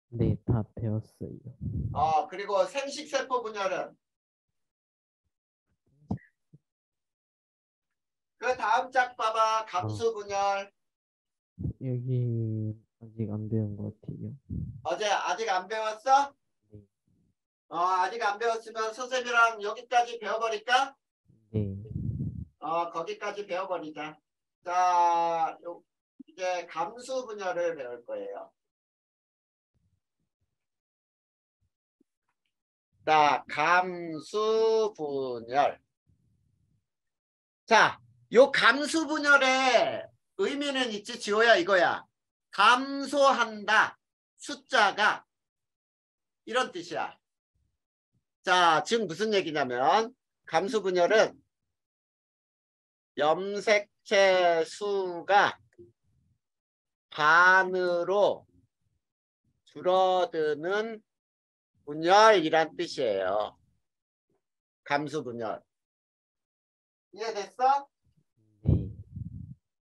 네, 다 배웠어요. 그리고 생식세포 분열은? 그 다음 짝 봐봐. 감수 분열. 여기 아직 안 배운 것 같아요. 어제 아직 안 배웠어? 네. 아직 안 배웠으면 선생님이랑 여기까지 배워버릴까? 네. 거기까지 배워버리자. 자, 이제 감수 분열을 배울 거예요. 자, 감수 분열. 자, 요 감수 분열의 의미는 있지, 지호야, 이거야. 감소한다. 숫자가 이런 뜻이야. 자, 지금 무슨 얘기냐면 감수 분열은 염색체 수가 반으로 줄어드는 분열이란 뜻이에요. 감수 분열. 이해됐어? 네.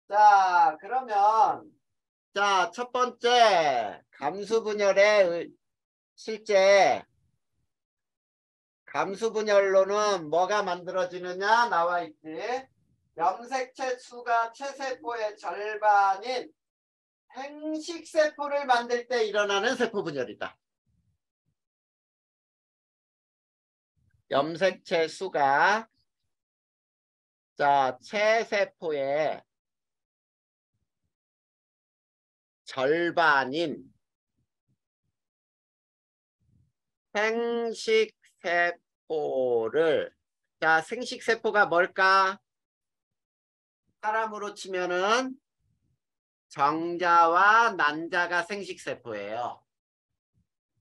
자, 그러면 자, 첫 번째 감수 분열의 실제 감수 분열로는 뭐가 만들어지느냐 나와 있지. 염색체 수가 체세포의 절반인 행식세포를 만들 때 일어나는 세포 분열이다. 염색체 수가 자, 체세포의 절반인 생식세포를 자, 생식세포가 뭘까? 사람으로 치면은 정자와 난자가 생식세포예요.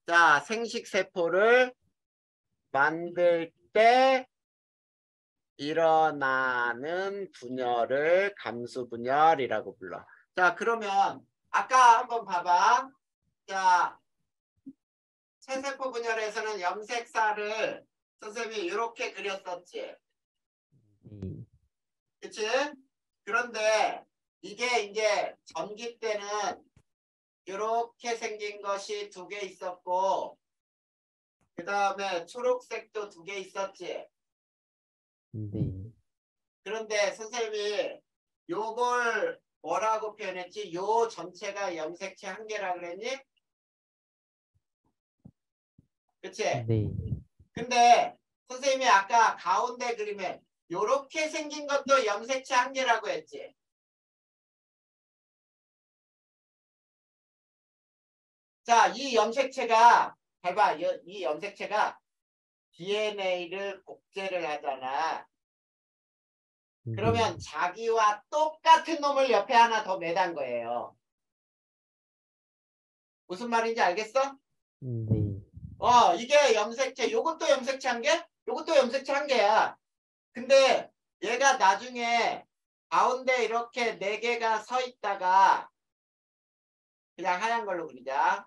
자, 생식세포를 만들 때 일어나는 분열을 감수분열이라고 불러. 자, 그러면 아까 한번 봐봐. 자, 체세포 분열에서는 염색사를 선생님이 이렇게 그렸었지. 네. 그치? 그런데 이게 이제 전기 때는 이렇게 생긴 것이 두 개 있었고 그 다음에 초록색도 두 개 있었지. 네. 그런데 선생님이 요걸 뭐라고 표현했지? 요 전체가 염색체 한 개라 그랬니? 그치? 네. 근데 선생님이 아까 가운데 그림에 요렇게 생긴 것도 염색체 한 개라고 했지. 자, 이 염색체가 봐봐. 이 염색체가 DNA를 복제를 하잖아. 그러면 자기와 똑같은 놈을 옆에 하나 더 매단 거예요. 무슨 말인지 알겠어? 네. 이게 염색체, 요것도 염색체 한 개? 요것도 염색체 한 개야. 근데 얘가 나중에 가운데 이렇게 네 개가 서 있다가 그냥 하얀 걸로 그리자.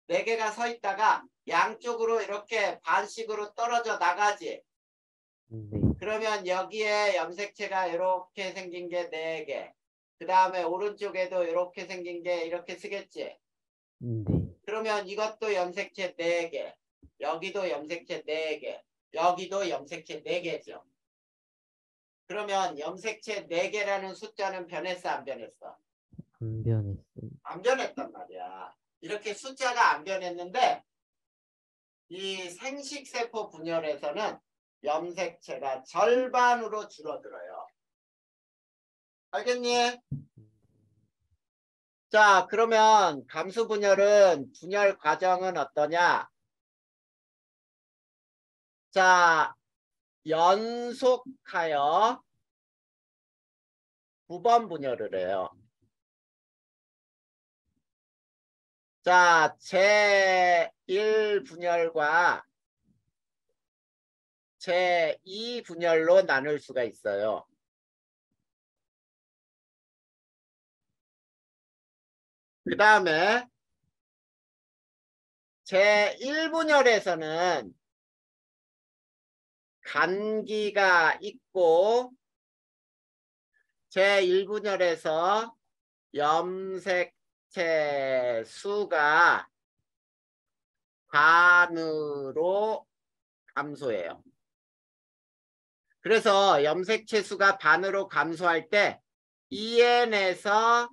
네 개가 서 있다가 양쪽으로 이렇게 반씩으로 떨어져 나가지. 네. 그러면 여기에 염색체가 이렇게 생긴 게 네 개. 그 다음에 오른쪽에도 이렇게 생긴 게 이렇게 쓰겠지. 네. 그러면 이것도 염색체 4개. 여기도 염색체 4개. 여기도 염색체 4개죠. 그러면 염색체 4개라는 숫자는 변했어, 안 변했어? 안 변했어요. 안 변했단 말이야. 이렇게 숫자가 안 변했는데 이 생식세포 분열에서는 염색체가 절반으로 줄어들어요. 알겠니? 자, 그러면 감수 분열은 분열 과정은 어떠냐? 자, 연속하여 9번 분열을 해요. 자, 제1 분열과 제2 분열로 나눌 수가 있어요. 그 다음에 제1분열에서는 간기가 있고 제1분열에서 염색체 수가 반으로 감소해요. 그래서 염색체 수가 반으로 감소할 때 EN에서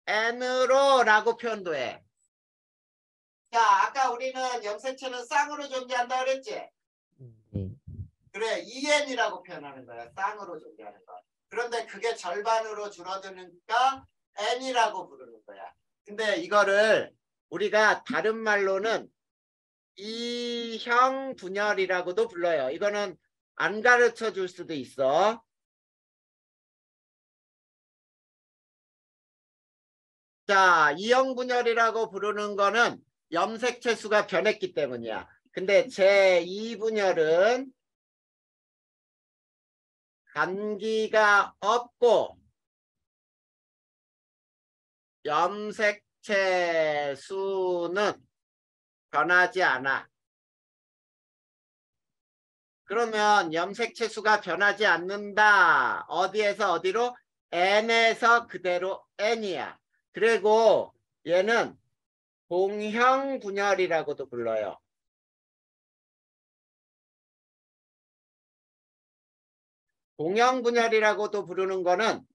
N으로 라고 표현도 해. 자, 아까 우리는 염색체는 쌍으로 존재한다 그랬지? 네. 그래, EN이라고 표현하는 거야. 쌍으로 존재하는 거. 그런데 그게 절반으로 줄어드니까 N이라고 부르는 거야. 근데 이거를 우리가 다른 말로는 E형 분열이라고도 불러요. 이거는 안 가르쳐 줄 수도 있어. 자, E형 분열이라고 부르는 거는 염색체 수가 변했기 때문이야. 근데 제2 분열은 간기가 없고 염색체 수는 변하지 않아. 그러면 염색체 수가 변하지 않는다. 어디에서 어디로? n에서 그대로 n이야. 그리고 얘는 동형분열이라고도 불러요. 동형분열이라고도 부르는 거는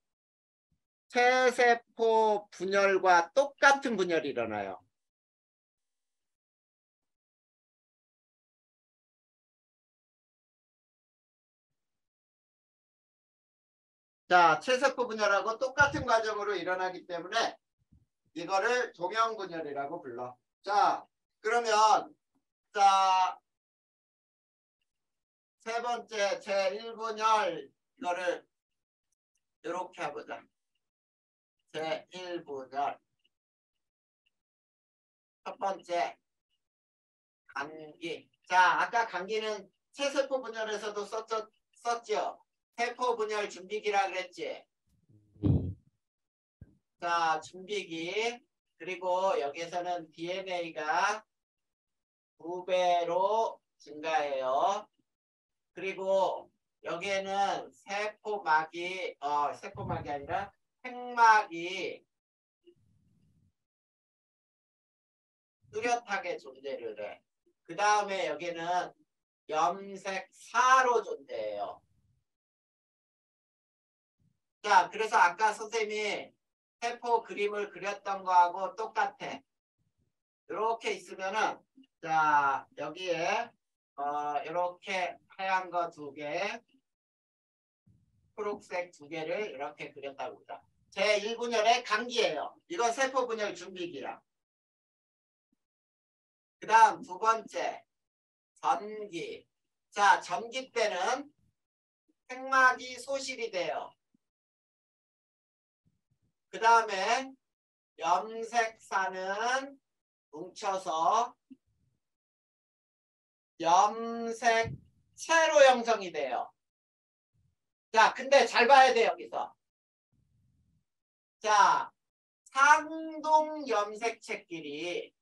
체세포 분열과 똑같은 분열이 일어나요. 자, 체세포 분열하고 똑같은 과정으로 일어나기 때문에 이거를 동형분열이라고 불러. 자, 그러면 자, 세 번째 제1분열 이거를 이렇게 해보자. 제1분열 첫 번째 감기. 자, 아까 감기는 체세포 분열에서도 썼죠. 세포 분열 준비기라 그랬지. 네. 자, 준비기. 그리고 여기서는 DNA가 2배로 증가해요. 그리고 여기에는 세포막이 아니라 핵막이 뚜렷하게 존재를 해. 그 다음에 여기는 염색사로 존재해요. 자, 그래서 아까 선생님이 세포 그림을 그렸던 거하고 똑같아. 이렇게 있으면은, 자, 여기에, 이렇게 하얀 거 2개, 초록색 2개를 이렇게 그렸다고 보자. 제1분열의 감기예요. 이건 세포 분열 준비기야. 그 다음 2번째, 전기. 자, 전기 때는 핵막이 소실이 돼요. 그 다음에 염색사는 뭉쳐서 염색체로 형성이 돼요. 자, 근데 잘 봐야 돼, 여기서. 자, 상동 염색체끼리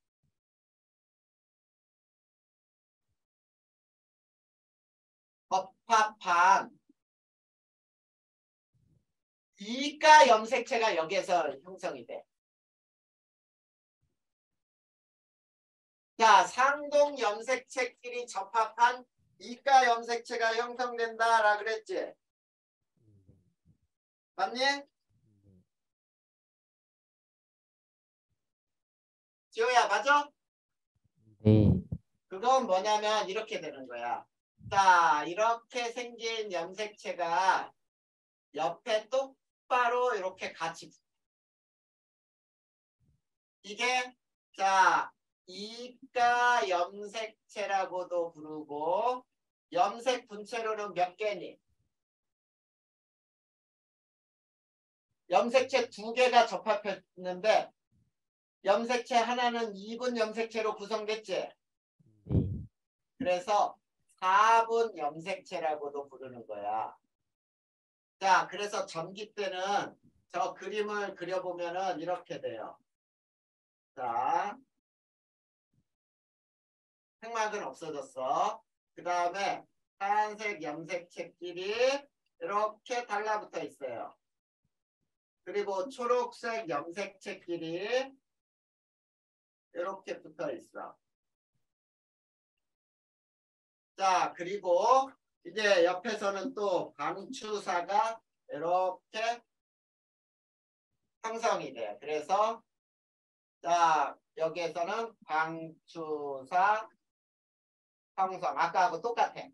접합한 이가 염색체가 여기에서 형성이 돼. 자, 상동 염색체끼리 접합한 이가 염색체가 형성된다라 그랬지? 맞니? 지호야, 맞아? 네. 그건 뭐냐면 이렇게 되는 거야. 자, 이렇게 생긴 염색체가 옆에 똑바로 이렇게 같이 이게 자 이가 염색체라고도 부르고 염색 분체로는 몇 개니? 염색체 2개가 접합했는데 염색체 하나는 2분 염색체로 구성됐지? 네. 그래서 4분 염색체라고도 부르는 거야. 자, 그래서 전기 때는 저 그림을 그려보면은 이렇게 돼요. 자, 핵막은 없어졌어. 그 다음에 파란색 염색체끼리 이렇게 달라붙어 있어요. 그리고 초록색 염색체끼리 이렇게 붙어 있어. 자, 그리고 이제 옆에서는 또 방추사가 이렇게 형성이 돼. 그래서 자, 여기에서는 방추사 형성. 아까하고 똑같아.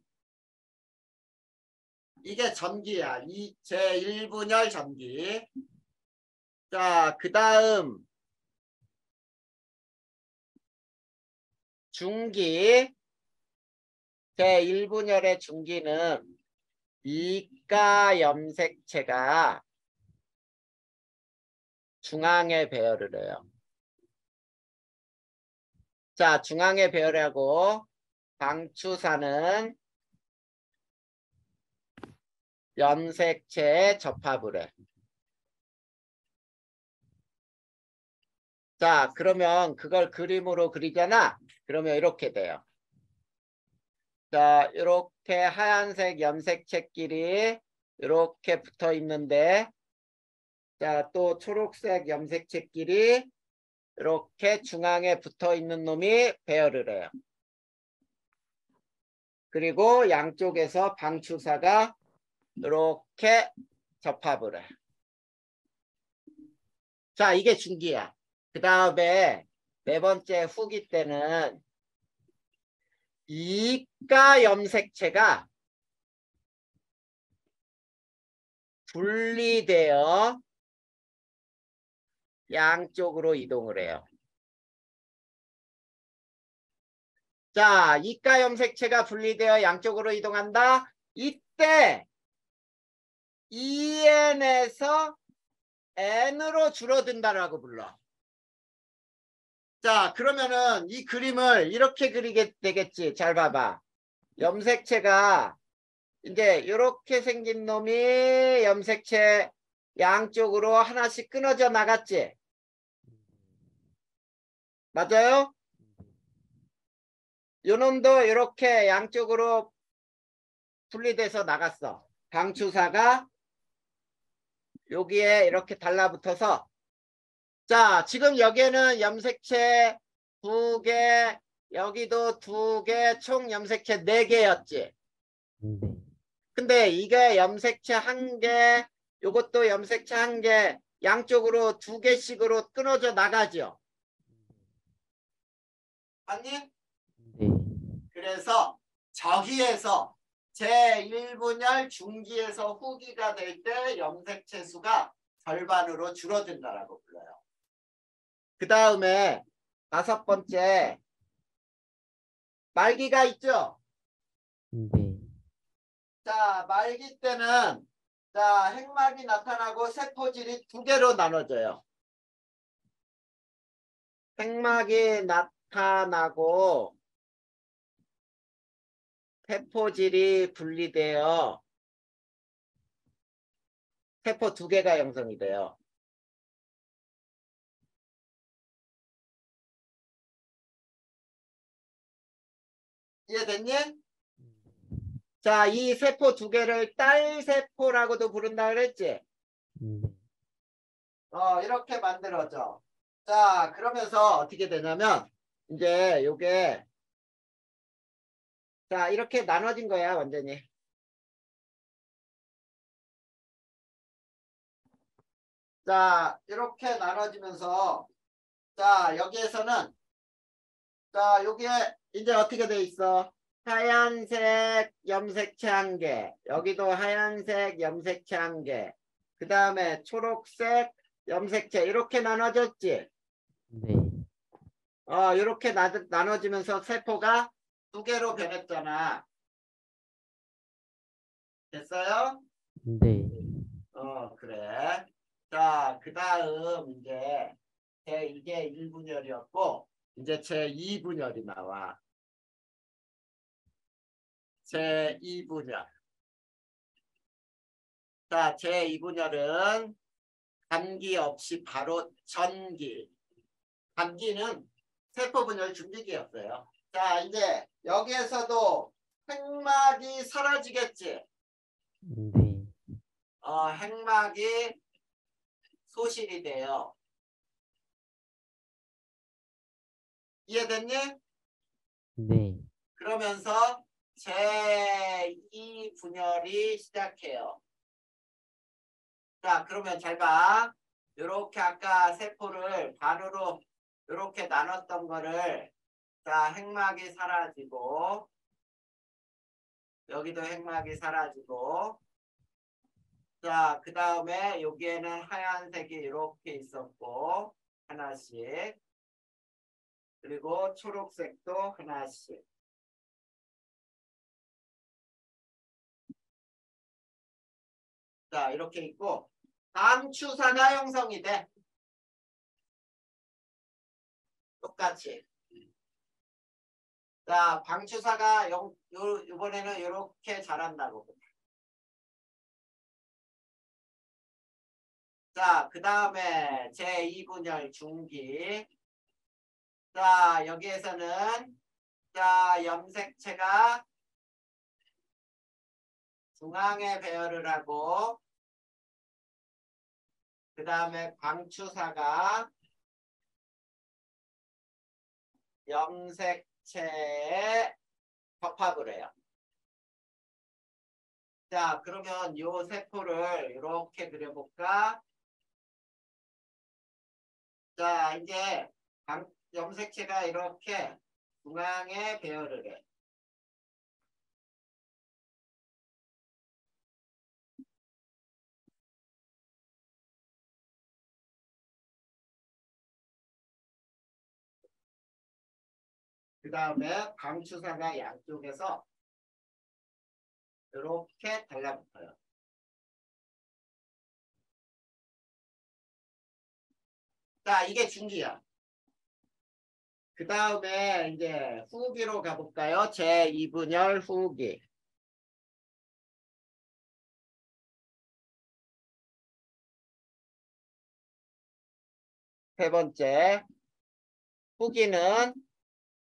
이게 전기야. 이 제1분열 전기. 자, 그 다음 중기. 제1분열의 중기는 이가 염색체가 중앙에 배열을 해요. 자, 중앙에 배열하고 방추사는 염색체에 접합을 해. 자, 그러면 그걸 그림으로 그리잖아. 그러면 이렇게 돼요. 자, 이렇게 하얀색 염색체끼리 이렇게 붙어 있는데, 자, 또 초록색 염색체끼리 이렇게 중앙에 붙어 있는 놈이 배열을 해요. 그리고 양쪽에서 방추사가 이렇게 접합을 해. 자, 이게 중기야. 그 다음에 네 번째 후기 때는 이가 염색체가 분리되어 양쪽으로 이동을 해요. 자, 이가 염색체가 분리되어 양쪽으로 이동한다. 이때 EN에서 N으로 줄어든다라고 불러. 자, 그러면은 이 그림을 이렇게 그리게 되겠지. 잘 봐봐. 염색체가 이제 이렇게 생긴 놈이 염색체 양쪽으로 하나씩 끊어져 나갔지. 맞아요? 요 놈도 이렇게 양쪽으로 분리돼서 나갔어. 방추사가 여기에 이렇게 달라붙어서, 자, 지금 여기에는 염색체 2개, 여기도 2개, 총 염색체 4개였지. 네. 근데 이게 염색체 1개, 요것도 염색체 1개, 양쪽으로 2개씩으로 끊어져 나가죠. 아니? 네. 그래서 저기에서 제1분열 중기에서 후기가 될 때 염색체 수가 절반으로 줄어든다라고 불러요. 그 다음에 5번째 말기가 있죠. 네. 자, 말기 때는 자, 핵막이 나타나고 세포질이 2개로 나눠져요. 핵막이 나타나고 세포질이 분리되어 세포 2개가 형성이 돼요. 이해됐니? 자, 이 세포 2개를 딸세포라고도 부른다 그랬지? 네. 이렇게 만들어져. 자, 그러면서 어떻게 되냐면 이제 요게 자, 이렇게 나눠진 거야, 완전히. 자, 이렇게 나눠지면서 자, 여기에서는 자, 여기에 이제 어떻게 돼 있어? 하얀색 염색체 1개, 여기도 하얀색 염색체 1개, 그 다음에 초록색 염색체 이렇게 나눠졌지? 네. 이렇게 나눠지면서 세포가 2개로 변했잖아. 됐어요? 네. 그래. 자, 그 다음 이제 이게 1분열이었고 이제 제 2분열이 나와. 제 2분열. 자, 제 2분열은 감기 없이 바로 전기. 감기는 세포분열 중기기였어요. 자, 이제 여기에서도 핵막이 사라지겠지. 네. 핵막이 소실이 돼요. 이해됐니? 네. 그러면서 제2분열이 시작해요. 자, 그러면 잘 봐. 이렇게 아까 세포를 반으로 이렇게 나눴던 거를 자, 핵막이 사라지고 여기도 핵막이 사라지고 자, 그 다음에 여기에는 하얀색이 이렇게 있었고 하나씩 그리고 초록색도 하나씩 자, 이렇게 있고 방추사가 형성이 돼. 똑같이. 자, 방추사가 이번에는 이렇게 자란다고. 자, 그 다음에 제2분열 중기. 자, 여기에서는 자, 염색체가 중앙에 배열을 하고 그 다음에 광추사가 염색체에 접합을 해요. 자, 그러면 요 세포를 이렇게 그려볼까? 자, 이제 염색체가 이렇게 중앙에 배열을 해. 그 다음에 광추사가 양쪽에서 이렇게 달라붙어요. 자, 이게 중기야. 그 다음에 이제 후기로 가볼까요? 제2분열 후기. 세 번째, 후기는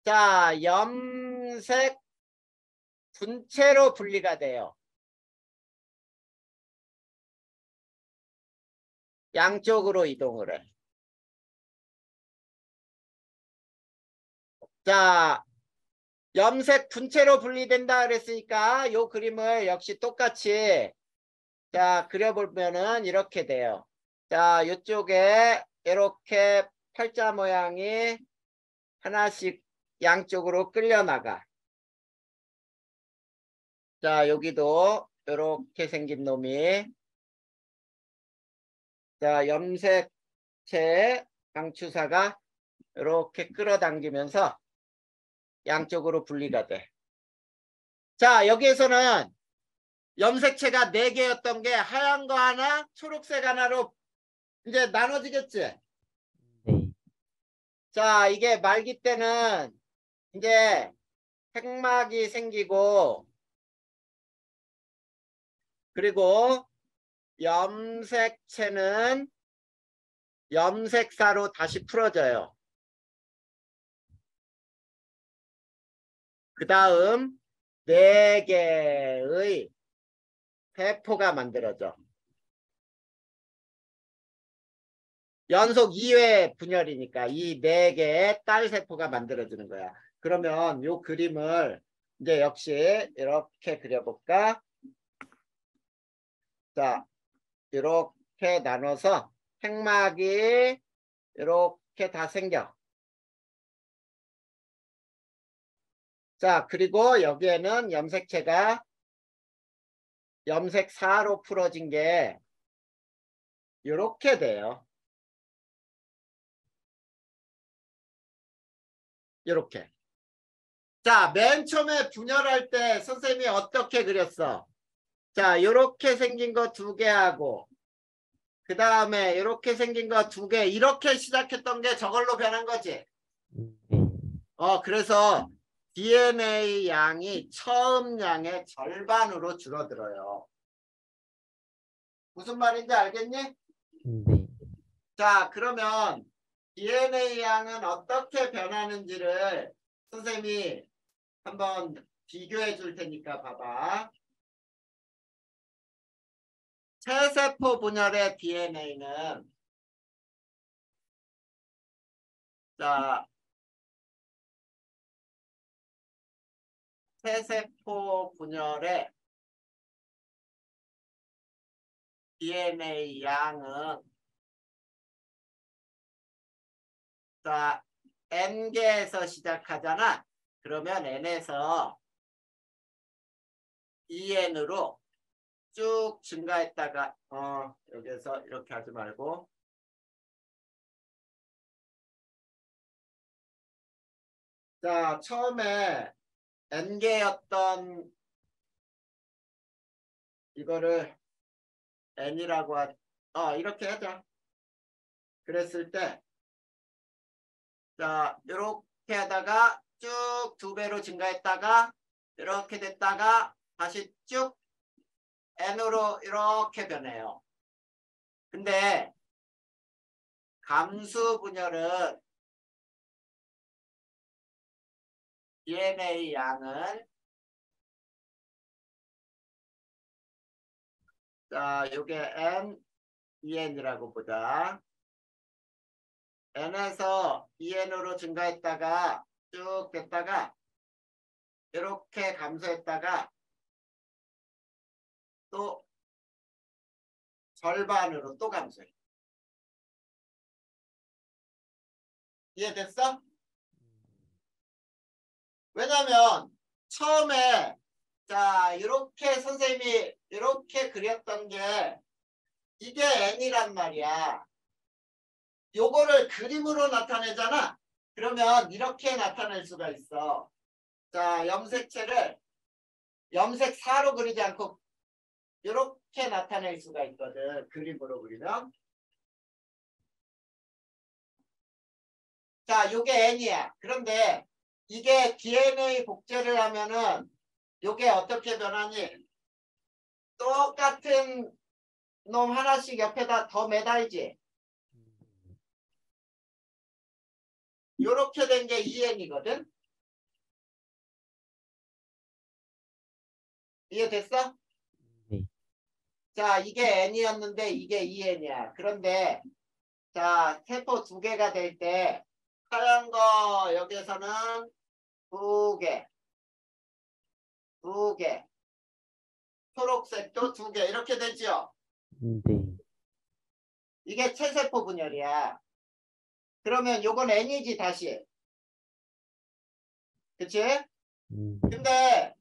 자, 염색 분체로 분리가 돼요. 양쪽으로 이동을 해. 자, 염색 분체로 분리된다 그랬으니까 요 그림을 역시 똑같이 자, 그려보면은 이렇게 돼요. 자, 이쪽에 이렇게 팔자 모양이 하나씩 양쪽으로 끌려나가. 자, 여기도 이렇게 생긴 놈이 자, 염색체 광추사가 이렇게 끌어당기면서 양쪽으로 분리가 돼. 자, 여기에서는 염색체가 4개였던 게 하얀 거 하나, 초록색 하나로 이제 나눠지겠지? 네. 자, 이게 말기 때는 이제 핵막이 생기고 그리고 염색체는 염색사로 다시 풀어져요. 그 다음 4개의 세포가 만들어져. 연속 2회 분열이니까 이 4개의 딸 세포가 만들어지는 거야. 그러면 이 그림을 이제 역시 이렇게 그려볼까? 자, 이렇게 나눠서 핵막이 이렇게 다 생겨. 자, 그리고 여기에는 염색체가 염색사로 풀어진 게 이렇게 돼요. 이렇게. 자, 맨 처음에 분열할 때 선생님이 어떻게 그렸어? 자, 이렇게 생긴 거 2개 하고 그 다음에 이렇게 생긴 거 2개 이렇게 시작했던 게 저걸로 변한 거지. 네. 그래서 DNA 양이 처음 양의 절반으로 줄어들어요. 무슨 말인지 알겠니? 네. 자, 그러면 DNA 양은 어떻게 변하는지를 선생님이 한번 비교해 줄 테니까 봐봐. 체세포 분열의 DNA는 자, 체세포 분열의 DNA 양은 자, N개에서 시작하잖아. 그러면 N에서 EN으로 쭉 증가했다가 여기서 이렇게 하지 말고 자, 처음에 N개였던 이거를 N이라고 이렇게 하자. 그랬을 때 자, 이렇게 하다가 쭉 2배로 증가했다가 이렇게 됐다가 다시 쭉 N으로 이렇게 변해요. 근데 감수 분열은 DNA 양은 자, 요게 N, EN이라고 보자. N에서 EN으로 증가했다가 쭉 됐다가 이렇게 감소했다가 또 절반으로 또 감소해. 이해됐어? 왜냐면 처음에 자 이렇게 선생님이 이렇게 그렸던 게 이게 N이란 말이야. 요거를 그림으로 나타내잖아. 그러면 이렇게 나타낼 수가 있어. 자, 염색체를 염색4로 그리지 않고 이렇게 나타낼 수가 있거든. 그림으로 그리면. 자, 요게 N이야. 그런데 이게 DNA 복제를 하면은 요게 어떻게 변하니? 똑같은 놈 하나씩 옆에다 더 매달지. 요렇게 된 게 EN이거든. 이해됐어? 네. 자, 이게 N이었는데 이게 EN이야. 그런데 자, 세포 2개가 될 때 하얀 거 여기에서는 2개, 2개, 초록색도 2개 이렇게 되죠. 네. 이게 체세포 분열이야. 그러면 요건 N이지 다시. 그치? 근데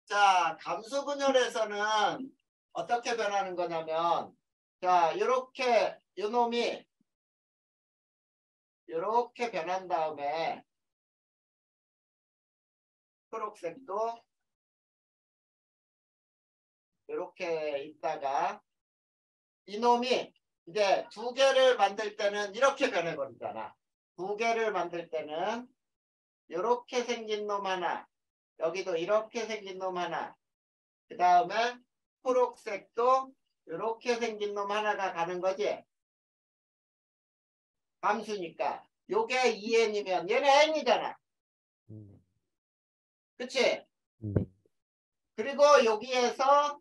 자, 감수 분열에서는 어떻게 변하는 거냐면 자, 요렇게 요 놈이 요렇게 변한 다음에 초록색도 이렇게 있다가 이놈이 이제 2개를 만들 때는 이렇게 변해버리잖아. 2개를 만들 때는 이렇게 생긴 놈 하나, 여기도 이렇게 생긴 놈 하나, 그 다음에 초록색도 이렇게 생긴 놈 하나가 가는 거지. 함수니까. 요게 2n이면 얘는 n이잖아. 그치? 네. 그리고 여기에서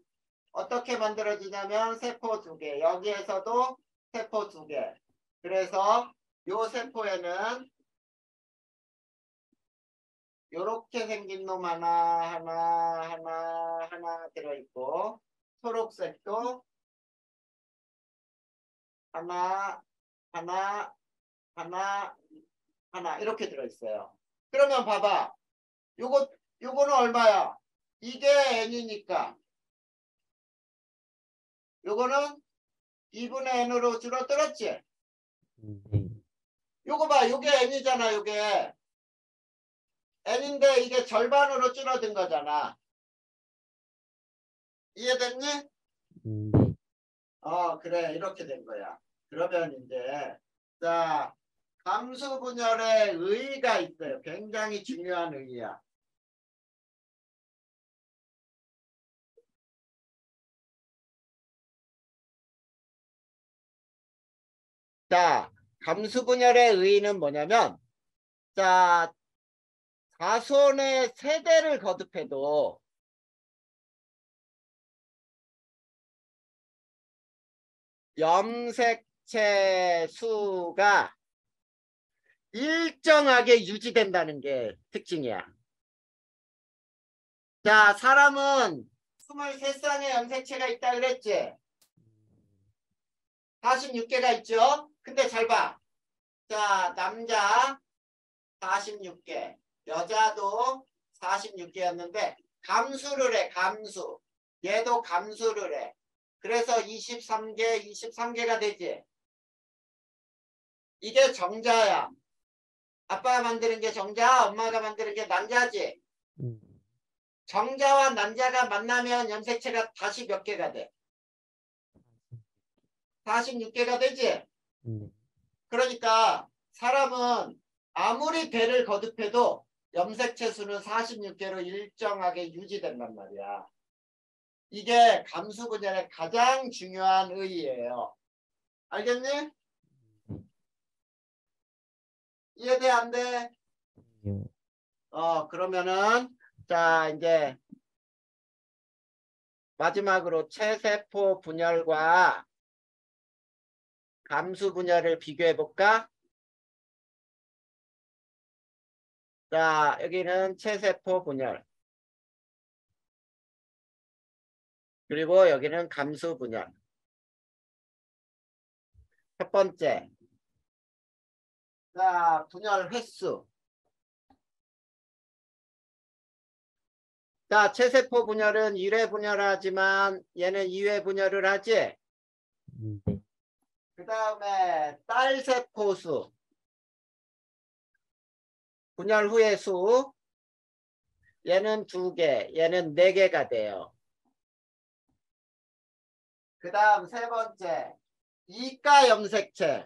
어떻게 만들어지냐면 세포 2개, 여기에서도 세포 2개. 그래서 요 세포에는 요렇게 생긴 놈 하나 들어있고 초록색도 하나 이렇게 들어있어요. 그러면 봐봐. 요거는 얼마야? 이게 n이니까 요거는 2분의 n으로 줄어들었지? 네. 요거 봐. 요게 n이잖아. 요게 n인데 이게 절반으로 줄어든 거잖아. 이해됐니? 네. 그래. 이렇게 된 거야. 그러면 이제 자, 감수 분열의 의의가 있어요. 굉장히 중요한 의의야. 자, 감수 분열의 의의는 뭐냐면 자, 자손의 세대를 거듭해도 염색체 수가 일정하게 유지된다는 게 특징이야. 자, 사람은 23쌍의 염색체가 있다 그랬지? 46개가 있죠? 근데 잘 봐. 자, 남자 46개, 여자도 46개였는데 감수를 해, 감수. 얘도 감수를 해. 그래서 23개가 되지. 이게 정자야. 아빠가 만드는 게 정자, 엄마가 만드는 게 난자지. 정자와 난자가 만나면 염색체가 다시 몇 개가 돼? 46개가 되지? 그러니까 사람은 아무리 배를 거듭해도 염색체 수는 46개로 일정하게 유지된단 말이야. 이게 감수 분열의 가장 중요한 의의예요. 알겠니? 이해돼 안 돼? 요. 그러면은 자 이제 마지막으로 체세포 분열과 감수 분열을 비교해 볼까? 자 여기는 체세포 분열. 그리고 여기는 감수 분열. 첫 번째. 자, 분열 횟수. 자, 체세포 분열은 1회 분열하지만 얘는 2회 분열을 하지. 네. 그 다음에 딸세포 수. 분열 후의 수. 얘는 2개, 얘는 4개가 돼요. 그 다음 세 번째. 이가 염색체.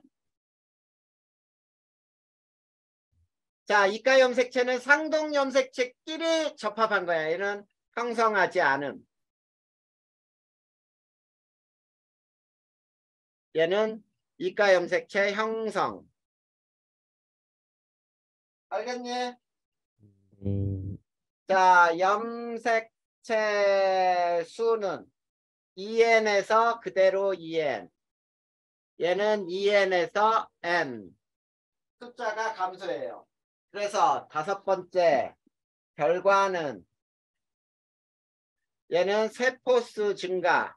자, 이가 염색체는 상동 염색체끼리 접합한 거야. 얘는 형성하지 않음. 얘는 이가 염색체 형성. 알겠니? 네. 자, 염색체 수는 2n에서 그대로 2n. 얘는 2n에서 n. 숫자가 감소해요. 그래서 5번째 결과는 얘는 세포수 증가.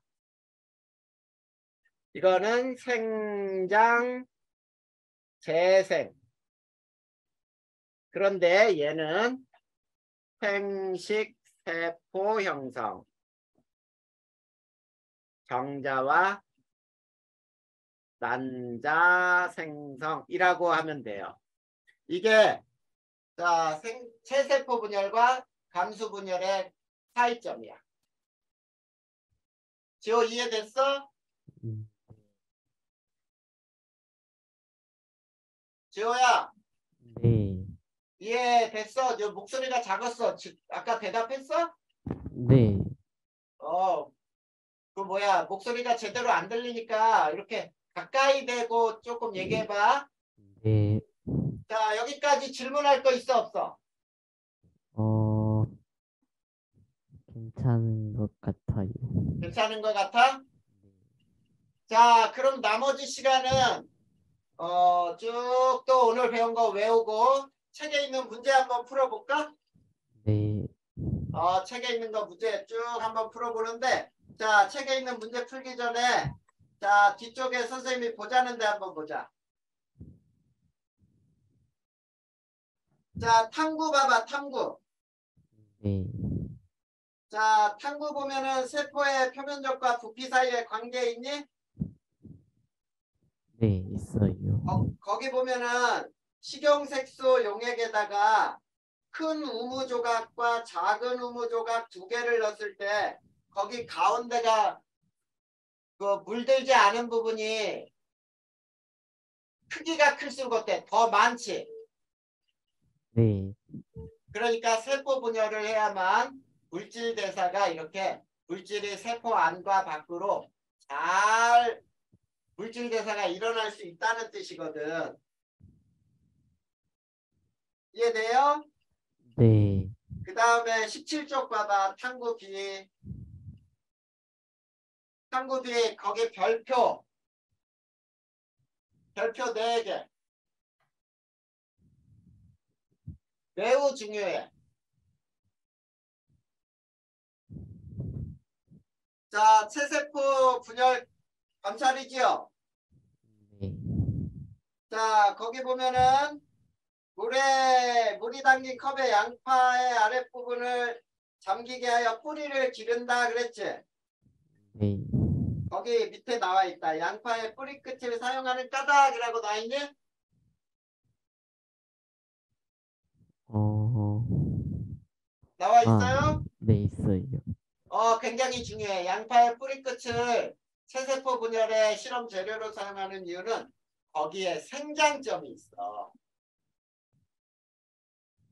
이거는 생장 재생. 그런데 얘는 생식 세포 형성. 정자와 난자 생성이라고 하면 돼요. 이게 자, 체세포 분열과 감수 분열의 차이점이야. 지호 이해됐어? 음, 지호야 네. 이해됐어? 저 목소리가 작았어. 아까 대답했어? 네. 그 뭐야 목소리가 제대로 안 들리니까 이렇게 가까이 대고 조금 얘기해봐. 네. 자 여기까지 질문할 거 있어 없어? 어, 괜찮은 것 같아요. 괜찮은 것 같아? 자 그럼 나머지 시간은 쭉 또 오늘 배운 거 외우고 책에 있는 문제 한번 풀어볼까? 네. 책에 있는 거 문제 쭉 한번 풀어보는데 자 책에 있는 문제 풀기 전에 자 뒤쪽에 선생님이 보자는데 한번 보자. 자 탐구 봐봐 탐구. 네. 자 탐구 보면은 세포의 표면적과 부피 사이에 관계 있니? 네, 있어요. 거기 보면은 식용색소 용액에다가 큰 우무 조각과 작은 우무 조각 2개를 넣었을 때 거기 가운데가 그 물들지 않은 부분이 크기가 클수록 어때? 더 많지. 네. 그러니까 세포 분열을 해야만 물질 대사가 이렇게 물질이 세포 안과 밖으로 잘 물질 대사가 일어날 수 있다는 뜻이거든. 이해돼요? 네. 그 다음에 17쪽 봐봐. 탐구 B. 탐구 B 거기 별표 4개. 매우 중요해. 자, 체세포 분열 관찰이지요. 네. 자, 거기 보면은 물이 담긴 컵의 양파의 아랫부분을 잠기게 하여 뿌리를 기른다 그랬지. 네. 거기 밑에 나와 있다. 양파의 뿌리 끝을 사용하는 까닭이라고 나와 있니? 어, 나와 아, 있어요? 네, 있어요. 굉장히 중요해. 양파의 뿌리 끝을 체세포 분열의 실험 재료로 사용하는 이유는 거기에 생장점이 있어.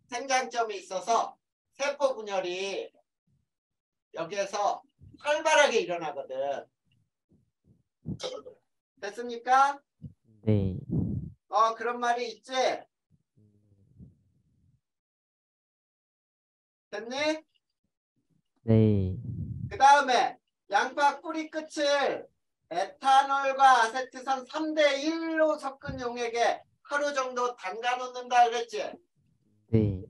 생장점이 있어서 세포 분열이 여기에서 활발하게 일어나거든. 됐습니까? 네. 그런 말이 있지. 됐니? 네. 그 다음에 양파 뿌리 끝을 에탄올과 아세트산 3대 1로 섞은 용액에 하루 정도 담가 놓는다 그랬지? 네.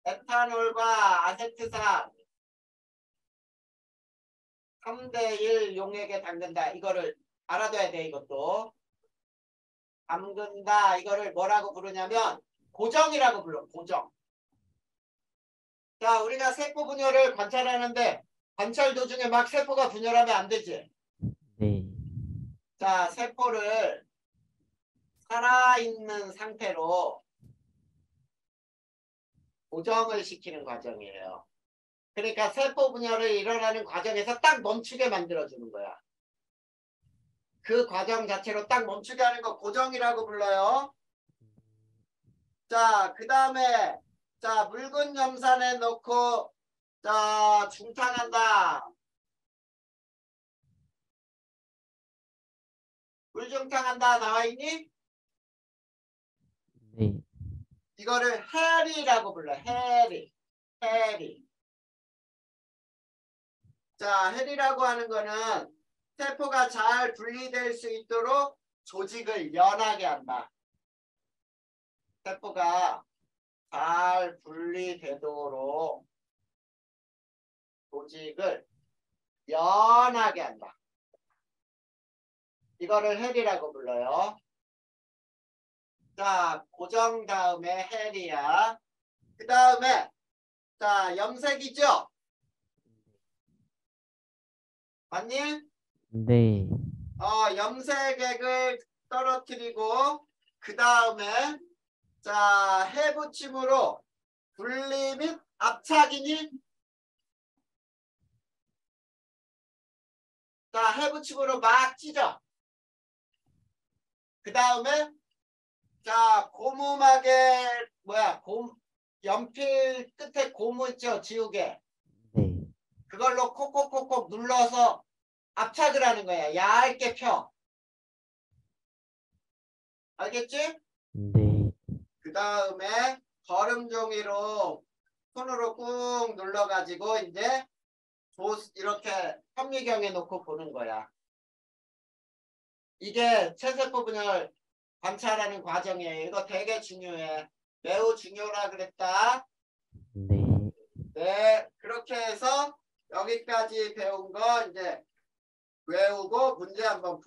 에탄올과 아세트산 3대 1 용액에 담근다. 이거를 알아둬야 돼. 이것도. 담근다. 이거를 뭐라고 부르냐면 고정이라고 불러. 고정. 자, 우리가 세포 분열을 관찰하는데 관찰 도중에 막 세포가 분열하면 안 되지. 네. 자, 세포를 살아있는 상태로 고정을 시키는 과정이에요. 그러니까 세포 분열을 일어나는 과정에서 딱 멈추게 만들어주는 거야. 그 과정 자체로 딱 멈추게 하는 거 고정이라고 불러요. 자, 그 다음에 자, 묽은 염산에 넣고 자, 중탕한다. 물중탕한다 나와 있니? 네. 이거를 해리라고 불러. 해리. 해리. 자, 해리라고 하는 거는 세포가 잘 분리될 수 있도록 조직을 연하게 한다. 세포가 잘 분리되도록 조직을 연하게 한다. 이거를 해리라고 불러요. 자, 고정 다음에 해리야. 그 다음에 자, 염색이죠? 맞니? 네. 염색액을 떨어뜨리고 그 다음에 자, 해붙임으로 분리 및 압착이니? 자, 해붙임으로 막 찢어. 그 다음에 자, 고무막에 뭐야? 연필 끝에 고무 있죠? 지우개. 네. 그걸로 콕콕콕콕 눌러서 압착을 하는 거야. 얇게 펴. 알겠지? 네. 그 다음에 거름 종이로 손으로 꾹 눌러가지고 이제 이렇게 현미경에 놓고 보는 거야. 이게 체세포 분열 관찰하는 과정이에요. 이거 되게 중요해. 매우 중요하라 그랬다. 네. 네, 그렇게 해서 여기까지 배운 거 이제 외우고 문제 한번 풀어.